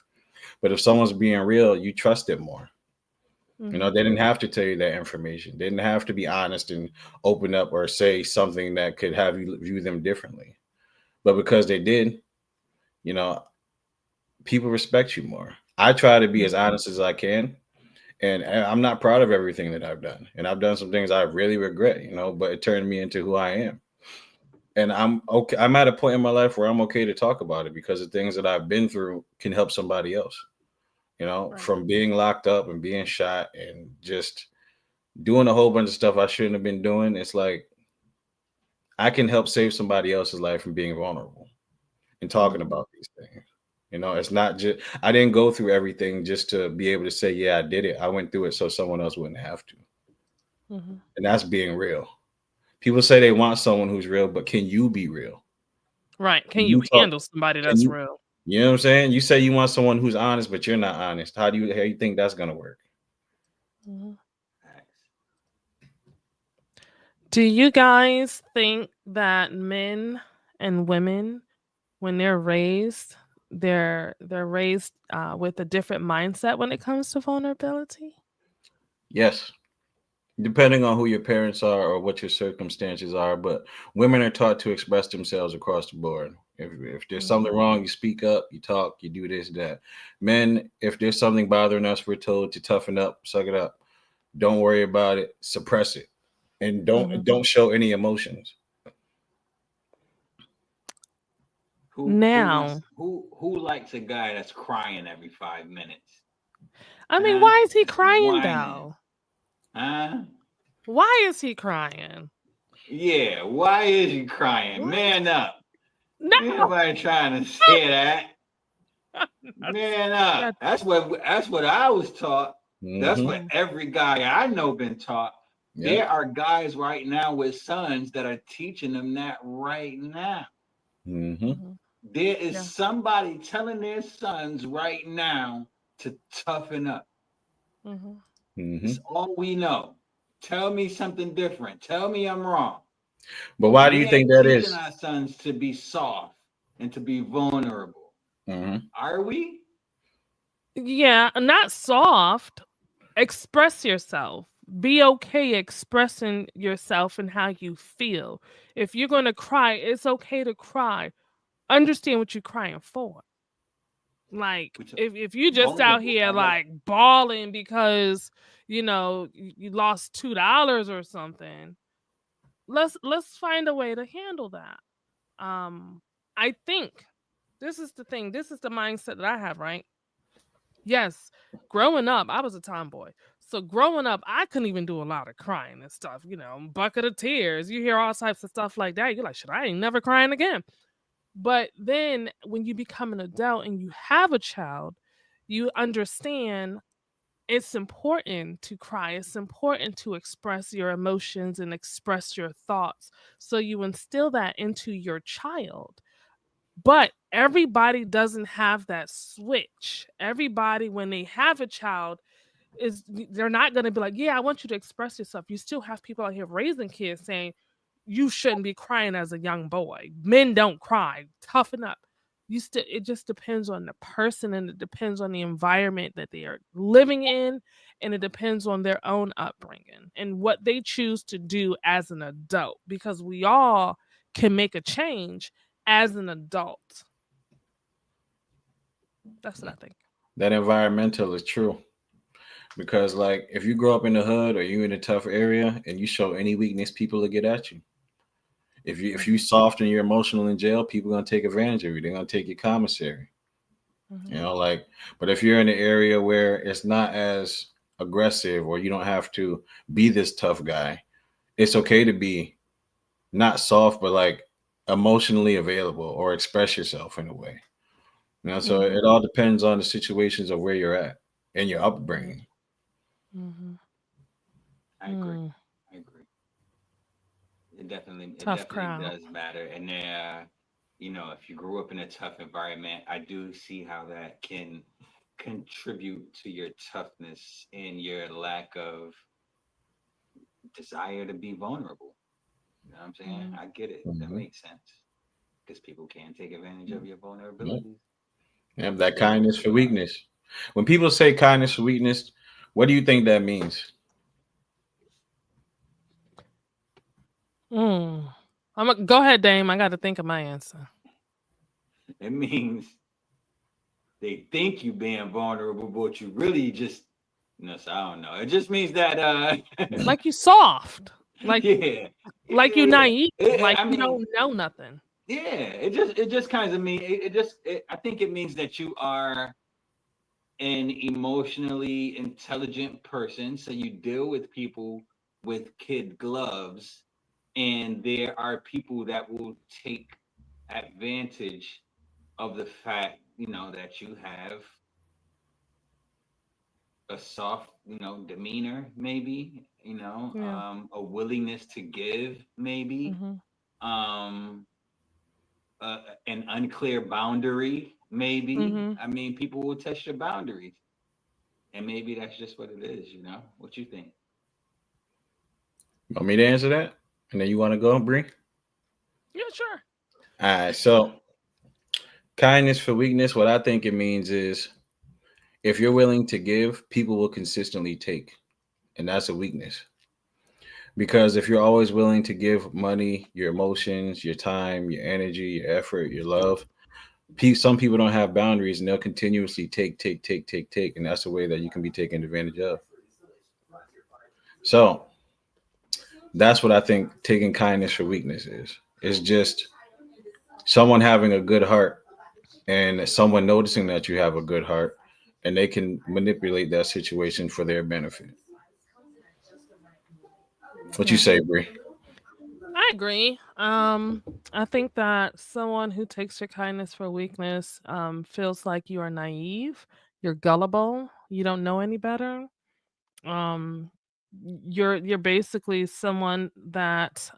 But if someone's being real, you trust it more. Mhm. They didn't have to tell you that information. They didn't have to be honest and open up or say something that could have you view them differently. But because they did, you know, people respect you more. I try to be as honest as I can, And I'm not proud of everything that I've done. And I've done some things I really regret, but it turned me into who I am. And I'm okay. I'm at a point in my life where I'm okay to talk about it because the things that I've been through can help somebody else. Right. From being locked up and being shot and just doing a whole bunch of stuff I shouldn't have been doing. It's like I can help save somebody else's life from being vulnerable and talking Mhm. about these things. It's not just I didn't go through everything just to be able to say, yeah, I did it. I went through it so someone else wouldn't have to. Mhm. And that's being real. People say they want someone who's real, but can you be real? Right. Can Can you you talk? handle somebody Can that's you? real? You know what I'm saying? You say you want someone who's honest, but you're not honest. How you think that's gonna work? Mhm. Facts. Do you guys think that men and women, when they're raised with a different mindset when it comes to vulnerability? Yes. Depending on who your parents are or what your circumstances are, but women are taught to express themselves across the board. If there's something Mhm. wrong, you speak up, you talk, you do this, that. Men, if there's something bothering us, we're told to toughen up, suck it up. Don't worry about it, suppress it, and don't Mhm. don't show any emotions. Who wants Now, who likes a guy that's crying every 5 minutes? I mean, Huh? why is he Just crying whining. though? Huh? Why is he crying? Yeah, why is you crying? What? Man up. Ain't No. nobody trying to say that. That's Man up. that. That's what I was taught. That's Hmm. what Mhm. every guy I know been taught. Yeah. There are guys right now with sons that are teaching them that right now. Hmm. Mhm. There is Yeah. somebody telling their sons right now to toughen up. Mhm. It's Hmm. all we know. Tell me something different. Tell me I'm wrong. But why do We you think ain't that teaching is? our sons to be soft and to be vulnerable. Hmm. Are we? Yeah, not soft. Express yourself. Be okay expressing yourself and how you feel. If you're going to cry, it's okay to cry. Understand what you're crying for. Like Which if you just out vulnerable. here I like. like bawling because you lost $2 or something, let's find a way to handle that. I think this is the thing. This is the mindset that I have, right? Yes, growing up, I was a tomboy. So growing up, I couldn't even do a lot of crying and stuff, bucket of tears. You hear all types of stuff like that. You're like, shit, I ain't never crying again. But then when you become an adult and you have a child, you understand it's important to cry. It's important to express your emotions and express your thoughts. So you instill that into your child. But everybody doesn't have that switch. Everybody, when they have a child, they're not going to be like, yeah, I want you to express yourself. You still have people out here raising kids saying you shouldn't be crying as a young boy. Men don't cry. Toughen up. It just depends on the person, and it depends on the environment that they are living in, and it depends on their own upbringing and what they choose to do as an adult, because we all can make a change as an adult. That's what I think. That environmental is true. Because like if you grow up in the hood or you in a tough area and you show any weakness, people will get at you. If you Mhm, soft and you're emotional in jail, people gonna take advantage of you. They're gonna take your commissary. mhm, Like, but if you're in an area where it's not as aggressive or you don't have to be this tough guy, it's okay to be not soft, but like emotionally available or express yourself in a way. So mhm, it all depends on the situations of where you're at and your mhm, upbringing. mhm. I agree. Mm, I agree. It tough definitely crowd. does matter. And if you grew up in a tough environment, I do see how that can contribute to your toughness and your lack of desire to be vulnerable. You know what I'm saying? Mhm, I get it. That Hmm. makes sense. Because people can take advantage of your Yeah. vulnerabilities. Yeah, That's that just what kindness they for are. weakness. When people say kindness for weakness, what do you think that means? mm. Go ahead, Dame. I got to think of my answer. It means they think you being vulnerable, but you really just No, so I don't know. It just means that Like you soft, like yeah. like you Yeah. naive, like I you mean, don't know nothing. yeah, it just kind of mean I think it means that you are an emotionally intelligent person, so you deal with people with kid gloves, and there are people that will take advantage of the fact, that you have a soft, demeanor, maybe, Yeah. a willingness to give, maybe, Mm-hmm. um, an unclear boundary, maybe. Mm-hmm. I mean, people will test your boundaries, and maybe that's just what it is. What you think? Want me to answer that? And then you want to go, Bree? Yeah, sure. All right. So kindness for weakness, what I think it means is if you're willing to give, people will consistently take. And that's a weakness. Because if you're always willing to give money, your emotions, your time, your energy, your effort, your love, some people don't have boundaries and they'll continuously take, take, take, take, take. And that's the way that you can be taken advantage of. So that's what I think taking kindness for weakness is. It's just someone having a good heart and someone noticing that you have a good heart and they can manipulate that situation for their benefit. What you Yeah, say, Bree? I agree. I think that someone who takes your kindness for weakness feels like you are naive, you're gullible, you don't know any better. Um, you're basically someone that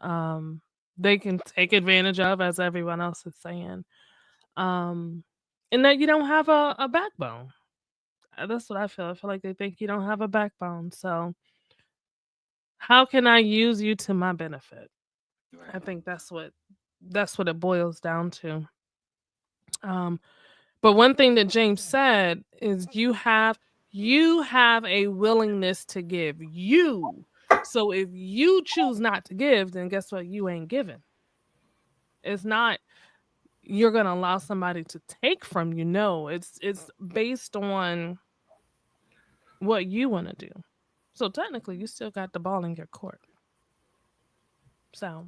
they can take advantage of, as everyone else is saying. Um, and that you don't have a backbone. That's what I feel. I feel like they think you don't have a backbone. So how can I use you to my benefit? I Right. think that's what it boils down to. Um, but one thing that James said is you have a willingness to give. You. So if you choose not to give, then guess what? You ain't giving. It's not you're gonna allow somebody to take from you. No, it's based on what you want to do. So technically you still got the ball in your court. So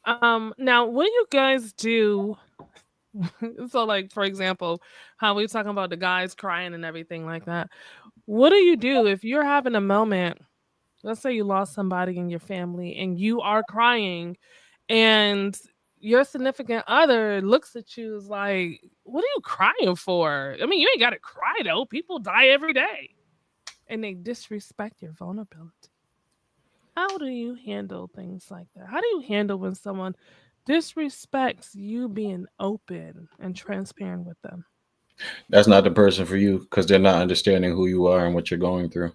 now what do you guys do? So like for example, how we were talking about the guys crying and everything like that. What do you do if you're having a moment? Let's say you lost somebody in your family and you are crying and your significant other looks at you as like, what are you crying for? I mean, you ain't got to cry though. People die every day and they disrespect your vulnerability. How do you handle things like that? How do you handle when someone disrespects you being open and transparent with them? That's not the person for you because they're not understanding who you are and what you're going through.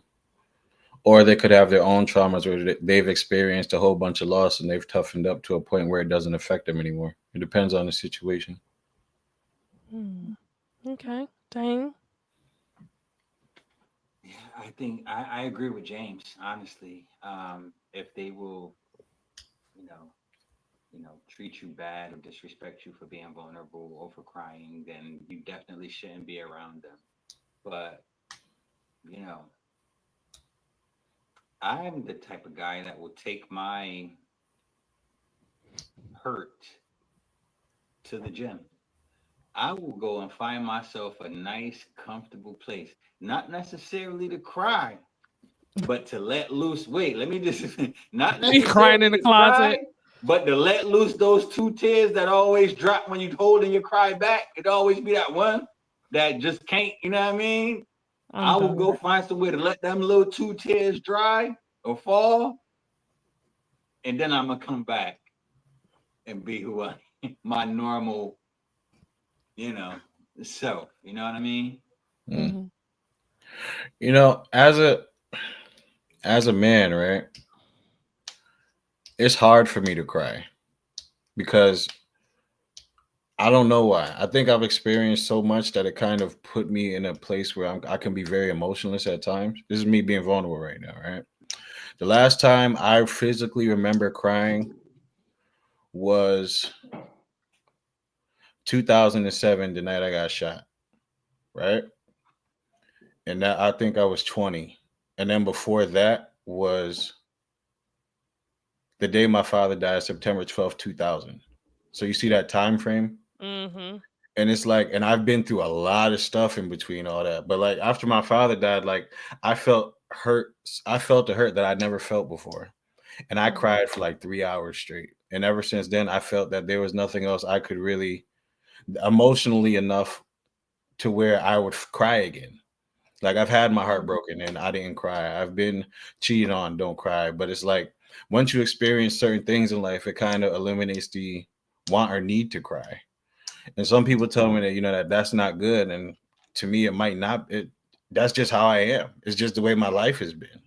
Or they could have their own traumas where they've experienced a whole bunch of loss and they've toughened up to a point where it doesn't affect them anymore. It depends on the situation. Hmm. Okay. Dang. Yeah, I think I agree with James, honestly. If they will, you know, treat you bad or disrespect you for being vulnerable or for crying, then you definitely shouldn't be around them. But, you know, I'm the type of guy that will take my hurt to the gym. I will go and find myself a nice, comfortable place, not necessarily to cry, but to let loose. Wait, let me just not Be crying in necessarily the to closet. cry, but to let loose those two tears that always drop when you hold in your cry back. It always be that one that just can't, you know what I mean? I'm I will done. go find somewhere to let them little two tears dry or fall, and then I'm gonna come back and be who I my normal, you know, self. You know what I mean? Mm. Mhm. You know, as a man, right? It's hard for me to cry because I don't know why. I think I've experienced so much that it kind of put me in a place where I can be very emotionless at times. This is me being vulnerable right now, right? The last time I physically remember crying was 2007, the night I got shot, right? and that I think I was 20, and then before that was the day my father died, September 12th, 2000. So you see that time frame, Mm-hmm. and it's like, and I've been through a lot of stuff in between all that. But like after my father died, like I felt hurt. I felt the hurt that I never felt before, and I Mm-hmm. cried for like 3 hours straight. And ever since then, I felt that there was nothing else I could really emotionally enough to where I would cry again. Like I've had my heart broken and I didn't cry. I've been cheated on, don't cry. But it's like once you experience certain things in life, it kind of eliminates the want or need to cry. And some people tell me that that that's not good, and to me, it might not. That's just how I am. It's just the way my life has been.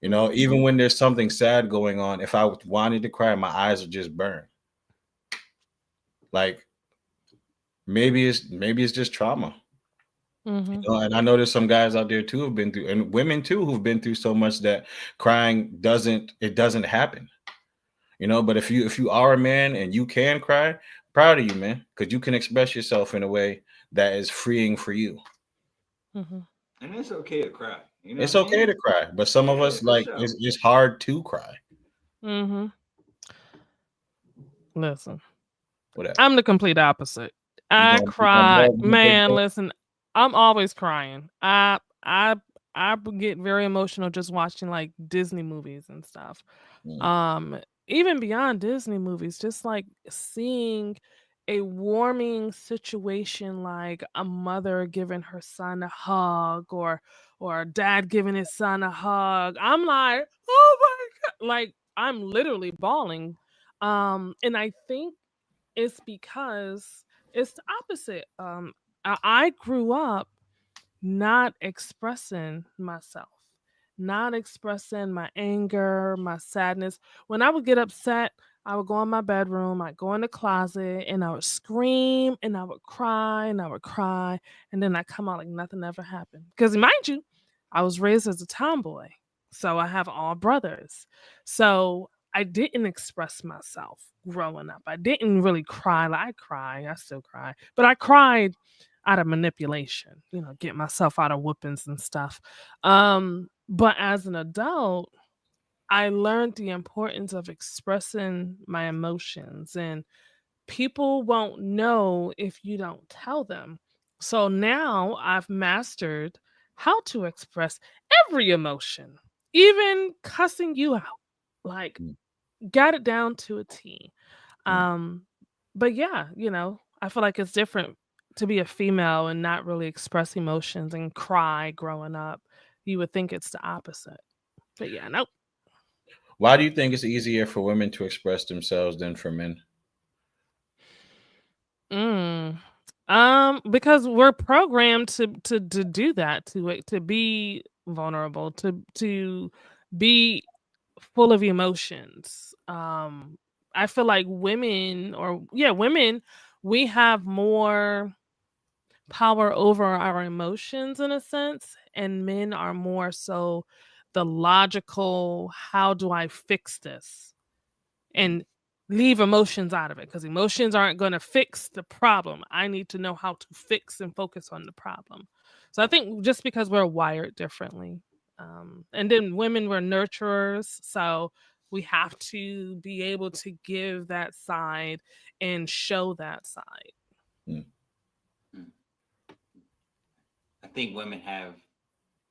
Even when there's something sad going on, if I wanted to cry, my eyes would just burn. Like maybe it's just trauma. Mm-hmm. And I know there's some guys out there too who've been through, and women too who've been through so much that crying doesn't happen. But if you are a man and you can cry, proud of you, man, because you can express yourself in a way that is freeing for you. Mm-hmm. And it's okay to cry. You know It's what I okay to mean? cry, but some of Yeah, us for like sure. it's hard to cry. Mm-hmm. Listen, Whatever. I'm the complete opposite. You I gonna you gonna cry, ball with a big man. boy? Listen, I'm always crying. I get very emotional just watching like Disney movies and stuff. Mm, Um, Even beyond Disney movies, just like seeing a warming situation, like a mother giving her son a hug, or a dad giving his son a hug. I'm like, oh my god, like I'm literally bawling. And I think it's because it's the opposite. I grew up not expressing myself, not expressing my anger, my sadness. When I would get upset, I would go in my bedroom, I'd go in the closet, and I would scream and I would cry and I would cry. And then I come out like nothing ever happened. Because mind you, I was raised as a tomboy. So I have all brothers. So I didn't express myself growing up. I didn't really cry. Like I cry, I still cry, but I cried out of manipulation, get myself out of whoopings and stuff. But as an adult, I learned the importance of expressing my emotions, and people won't know if you don't tell them. So now I've mastered how to express every emotion, even cussing you out. Like, mm, got it down to a T. mm. Um, but yeah, I feel like it's different to be a female and not really express emotions and cry growing up. You would think it's the opposite. But yeah, nope. Why do you think it's easier for women to express themselves than for men? Mm. Because we're programmed to do that, to be vulnerable, to be full of emotions. I feel like women, we have more power over our emotions in a sense, and men are more so the logical, how do I fix this, and leave emotions out of it, because emotions aren't going to fix the problem. I need to know how to fix and focus on the problem. So I think just because we're wired differently. And then women were nurturers, so we have to be able to give that side and show that side. Mm, Mm. I think women have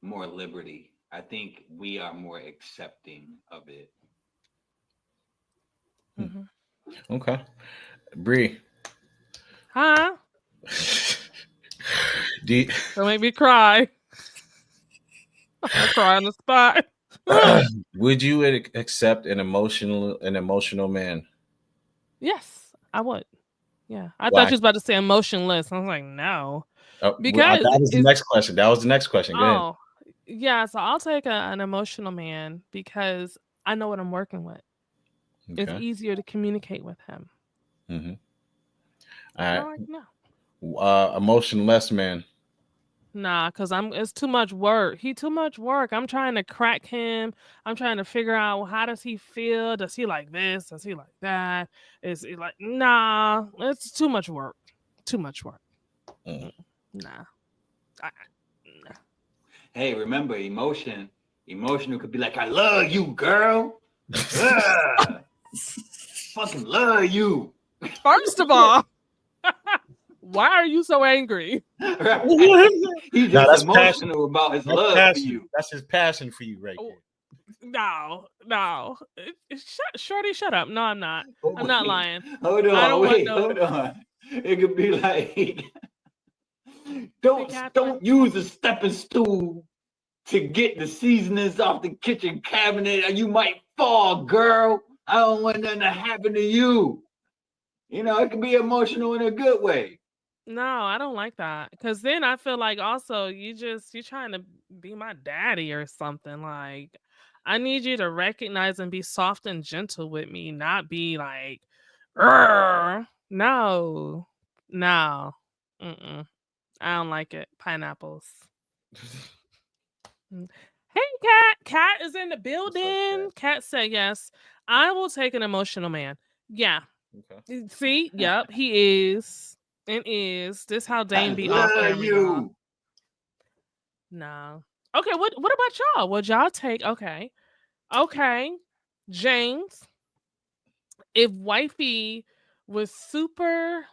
more liberty. I think we are more accepting of it. mm. Hmm. Okay, Bree. Huh? do you, Don't make me cry. I'll cry on the spot. would you accept an emotional man? Yes, I would. Yeah, I thought Why? you was about to say emotionless. I was like, no, because That was the it's next question. That was the next question. Go ahead. oh yeah. So I'll take an emotional man because I know what I'm working with. It's Okay. easier to communicate with him. Mm-hmm. All And right. I'm like, no, Emotionless man. nah, because it's too much work. He too much work. I'm trying to crack him. I'm trying to figure out, well, how does he feel? Does he like this? Does he like that? Is he like, nah? It's too much work. Too much work. Mm. Mm, nah. I, nah. Hey, remember, emotional could be like, I love you, girl. Fucking love you. First of all, why are you so angry? Right? He's No, just that's passion. emotional about his That's love for passion. you. That's his passion for you right Oh, there. no. Shorty, shut up. No, I'm not. But I'm not wait, lying. hold I on, don't want wait, no. hold on. It could be like, Hey, don't Catherine. don't use a stepping stool to get the seasonings off the kitchen cabinet, or you might fall, girl. I don't want nothing to happen to you. You know, it can be emotional in a good way. No, I don't like that. Cause then I feel like also you're trying to be my daddy or something. Like I need you to recognize and be soft and gentle with me, not be like, "Arr." No, no, mm-mm. I don't like it. Pineapples. Mm. Hey, Cat. Cat is in the What's up, building. Cat said yes. I will take an emotional man. Yeah. Cat? Okay. See, yep, he is. And is. This how I Dane be love offering me, y'all. you. No. Okay, what about y'all? Would y'all take okay. James, if wifey was super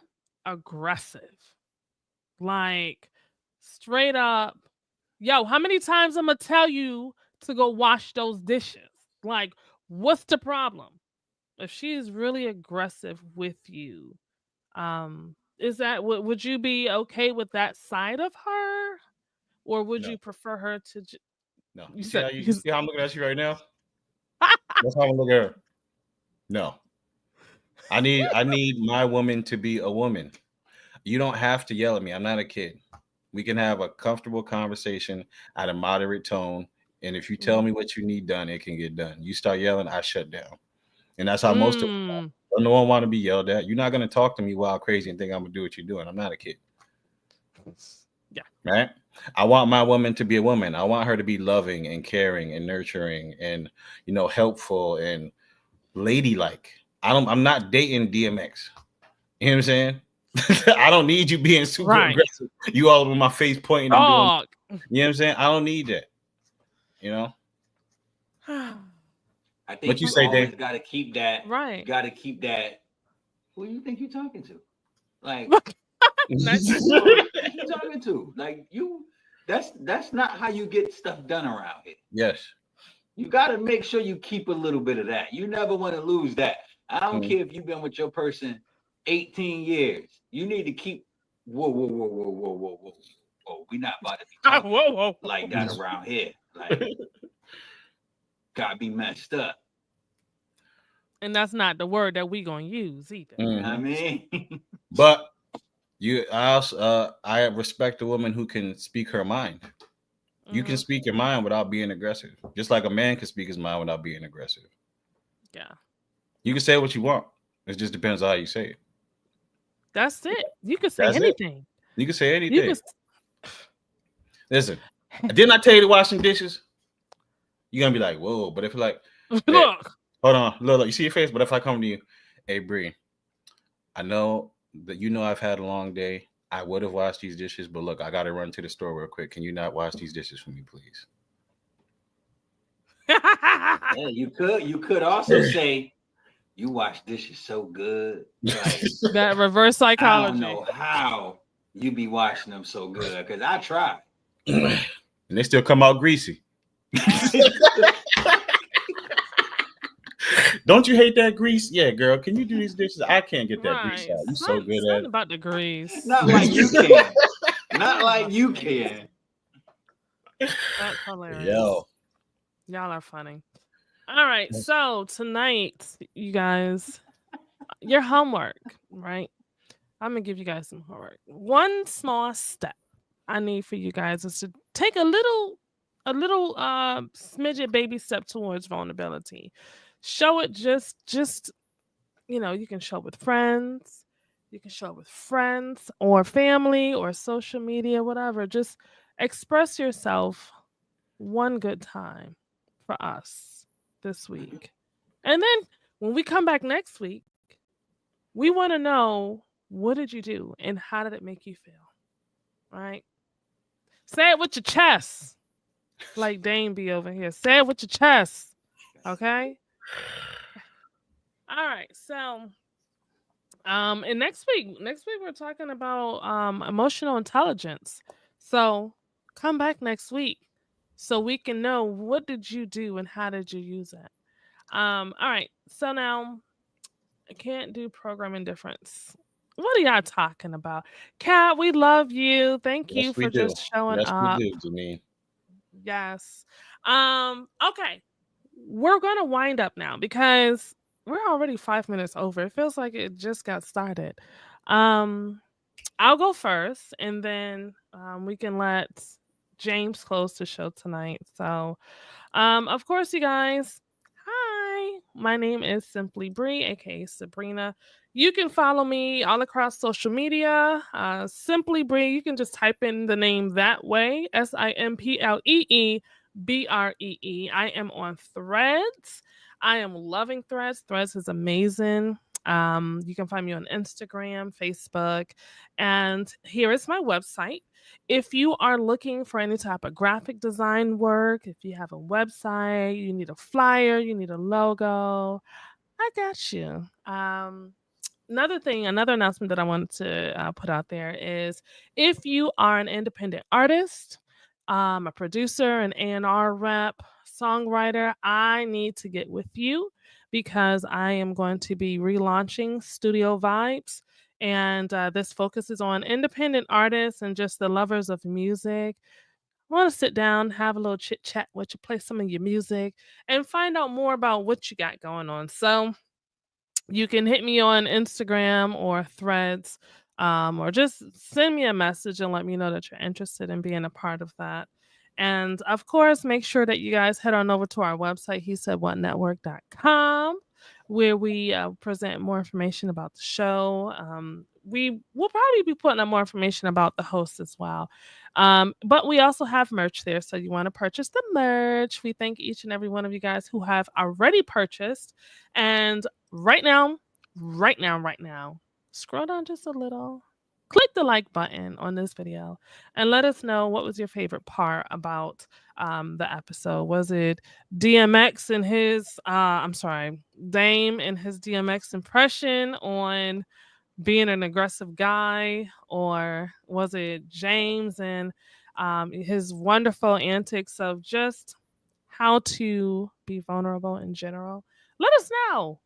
aggressive, like straight up, yo, how many times I'm gonna tell you to go wash those dishes? Like, what's the problem? If she is really aggressive with you, is that would you be okay with that side of her, or would No, you prefer her to? no. You You see said how you because see how I'm looking at you right now? That's how I'm looking at her. No. I need my woman to be a woman. You don't have to yell at me. I'm not a kid. We can have a comfortable conversation at a moderate tone. And if you tell me what you need done, it can get done. You start yelling, I shut down. And that's how most of mm, no one want to be yelled at. You're not going to talk to me wild crazy and think I'm going to do what you're doing. I'm not a kid. yeah, Right? I want my woman to be a woman. I want her to be loving and caring and nurturing and helpful and ladylike. I'm not dating DMX. You know what I'm saying? I don't need you being super right, aggressive. You all over my face pointing and doing. dog. You know what I'm saying? I don't need that. You know I what think you you say, always Dave? got to keep that. You Right. got to keep that. Who do you think you're talking to? Like, Nice and who short. you think you're talking to? Like, you. That's not how you get stuff done around here. Yes. You got to make sure you keep a little bit of that. You never want to lose that. I don't Mm. care if you've been with your person 18 years. You need to keep. Whoa, whoa, whoa, whoa, whoa, whoa, whoa, whoa. We're not about to be Whoa, talking whoa, like whoa. that around here. Like, gotta be messed up. And that's not the word that we gonna use either. You know what I Mhm. mean? But I also I respect a woman who can speak her mind. You can Hmm. speak your mind without being aggressive, just like a man can speak his mind without being aggressive. Yeah, You can say what you want. It just depends on how you say it. that's it. You can say That's it. anything. You can say You can. anything. Listen, didn't I tell you to wash some dishes? You're gonna be like, whoa. But if like, hey, Look. hold on, look, you see your face. But if I come to you, hey Bree, I know that I've had a long day. I would have washed these dishes, but look, I gotta run to the store real quick. Can you not wash these dishes for me, please? Yeah, you could also say you wash dishes so good. Like, That reverse I don't psychology. know how you be washing them so good because I tried. And they still come out greasy. Don't you hate that grease? Yeah, girl. Can you do these dishes? I can't get that grease Right. out. You so good at Something it. about the grease. Not like you can. Not like you can. That's hilarious. Yo. Y'all are funny. All right. So tonight, you guys, your homework, right? I'm gonna give you guys some homework. One small step I need for you guys is to take a little smidget baby step towards vulnerability. Show it just you can show it with friends, you can show it with friends or family or social media, whatever. Just express yourself one good time for us this week. And then when we come back next week, we want to know, what did you do and how did it make you feel? All right. Say it with your chest. Like Dane be over here. Say it with your chest. Okay? All right. So and next week we're talking about emotional intelligence. So come back next week so we can know what did you do and how did you use it. All right. So now I can't do program indifference. What are y'all talking about? Kat, we love you. Thank Yes, you we for do. just showing Yes, we up. do, Janine. Yes. Okay. We're gonna wind up now because we're already 5 minutes over. It feels like it just got started. Um, I'll go first and then we can let James close the show tonight. So of course, you guys. Hi, my name is Simply Bree, aka Sabrina. You can follow me all across social media. Simply Bree. You can just type in the name that way. SIMPLEEBREE. I am on Threads. I am loving Threads. Threads is amazing. You can find me on Instagram, Facebook, and here is my website. If you are looking for any type of graphic design work, if you have a website, you need a flyer, you need a logo, I got you. Another announcement that I wanted to put out there is if you are an independent artist, a producer, an A&R rep, songwriter, I need to get with you because I am going to be relaunching Studio Vibes. And this focuses on independent artists and just the lovers of music. I want to sit down, have a little chit chat with you, play some of your music, and find out more about what you got going on. So, you can hit me on Instagram or Threads, or just send me a message and let me know that you're interested in being a part of that. And of course, make sure that you guys head on over to our website, he said what network.com, where we present more information about the show. We will probably be putting up more information about the host as well. But we also have merch there. So you want to purchase the merch. We thank each and every one of you guys who have already purchased. And right now, right now, scroll down just a little. Click the like button on this video and let us know what was your favorite part about the episode. Was it DMX and his, I'm sorry, Dame and his DMX impression on being an aggressive guy, or was it James and his wonderful antics of just how to be vulnerable in general? Let us know.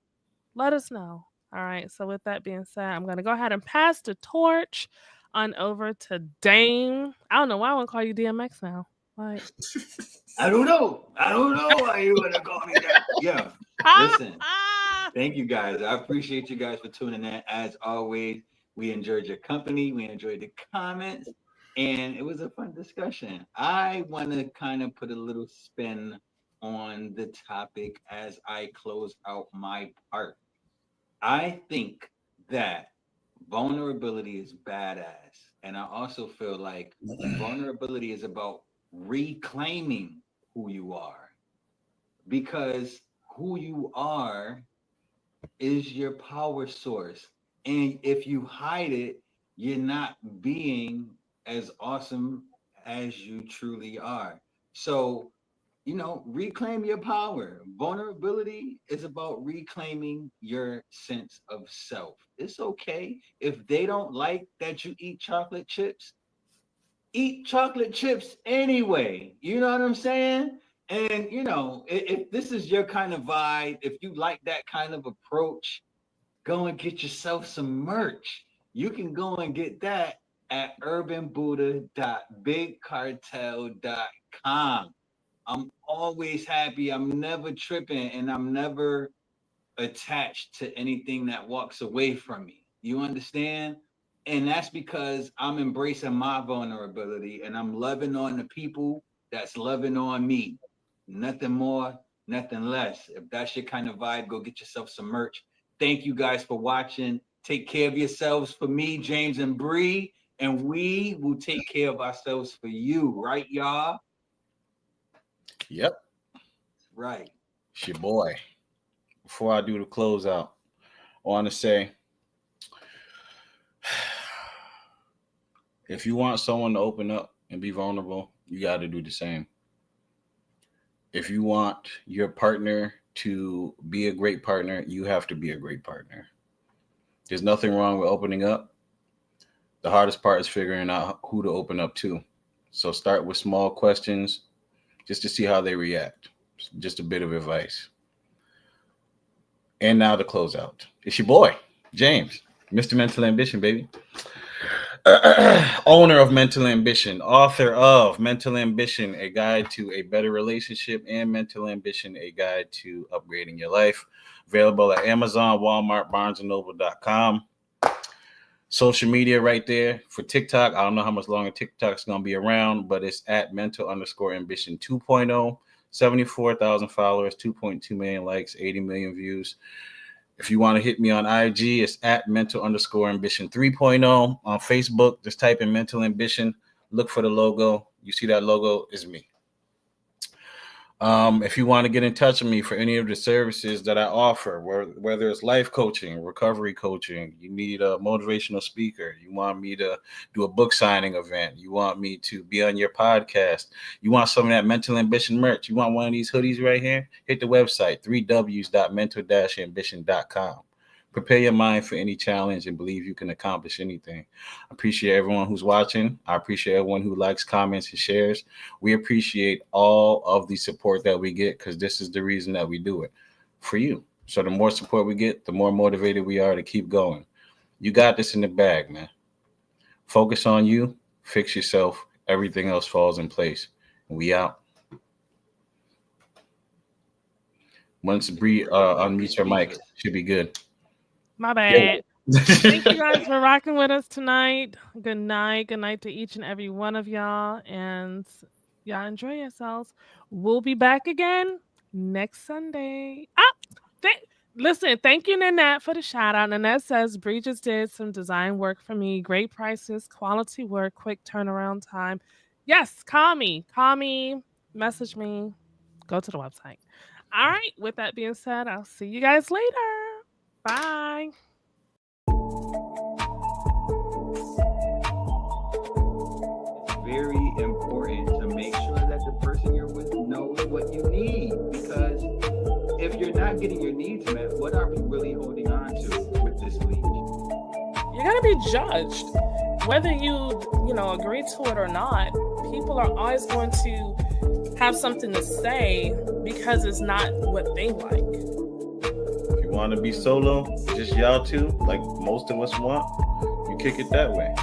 Let us know. All right. So with that being said, I'm gonna go ahead and pass the torch on over to Dame. I don't know why I want to call you DMX now. Like, I don't know. I don't know why you want to call me that. Yeah. Listen. Thank you guys. I appreciate you guys for tuning in. As always, we enjoyed your company. We enjoyed the comments. And it was a fun discussion. I want to kind of put a little spin on the topic as I close out my part. I think that vulnerability is badass. And I also feel like vulnerability is about reclaiming who you are, because who you are is your power source. And if you hide it, you're not being as awesome as you truly are. So, reclaim your power. Vulnerability is about reclaiming your sense of self. It's okay if they don't like that you eat chocolate chips anyway. You know what I'm saying? And if this is your kind of vibe, if you like that kind of approach, go and get yourself some merch. You can go and get that at urbanbuddha.bigcartel.com. I'm always happy. I'm never tripping, and I'm never attached to anything that walks away from me. You understand? And that's because I'm embracing my vulnerability and I'm loving on the people that's loving on me. Nothing more, nothing less. If that's your kind of vibe, go get yourself some merch. Thank you guys for watching. Take care of yourselves for me, James and Bree, and we will take care of ourselves for you, right, y'all? Yep. Right. It's your boy. Before I do the closeout, I want to say, if you want someone to open up and be vulnerable, you got to do the same. if you want your partner to be a great partner, you have to be a great partner. There's nothing wrong with opening up. The hardest part is figuring out who to open up to. So start with small questions just to see how they react. Just a bit of advice. And now to close out. It's your boy, James, Mr. Mental Ambition, baby. Owner of Mental Ambition, author of Mental Ambition, a guide to a better relationship, and Mental Ambition, a guide to upgrading your life. Available at Amazon, Walmart, BarnesandNoble.com. Social media right there for TikTok. I don't know how much longer TikTok's going to be around, but it's at mental_ambition 2.0. 74,000 followers, 2.2 million likes, 80 million views. If you want to hit me on IG, it's at mental_ambition 3.0. On Facebook, just type in Mental Ambition. Look for the logo. You see that logo? It's me. If you want to get in touch with me for any of the services that I offer, whether it's life coaching, recovery coaching, you need a motivational speaker, you want me to do a book signing event, you want me to be on your podcast, you want some of that Mental Ambition merch, you want one of these hoodies right here, hit the website, 3ws.mental-ambition.com. Prepare your mind for any challenge and believe you can accomplish anything. I appreciate everyone who's watching. I appreciate everyone who likes, comments, and shares. We appreciate all of the support that we get because this is the reason that we do it for you. So the more support we get, the more motivated we are to keep going. You got this in the bag, man. Focus on you. Fix yourself. Everything else falls in place. We out. Once Bree unmutes her mic, should be good. My bad. Thank you guys for rocking with us tonight. Good night. Good night to each and every one of y'all. And y'all enjoy yourselves. We'll be back again next Sunday. Listen, thank you, Nanette, for the shout out. Nanette says, Bree just did some design work for me. Great prices, quality work, quick turnaround time. Yes, call me, message me, go to the website. All right. With that being said, I'll see you guys later. Bye. It's very important to make sure that the person you're with knows what you need, because if you're not getting your needs met, what are we really holding on to with this leash? You're gonna be judged, whether you agree to it or not. People are always going to have something to say because it's not what they like. Want to be solo, just y'all two, like most of us want, you kick it that way.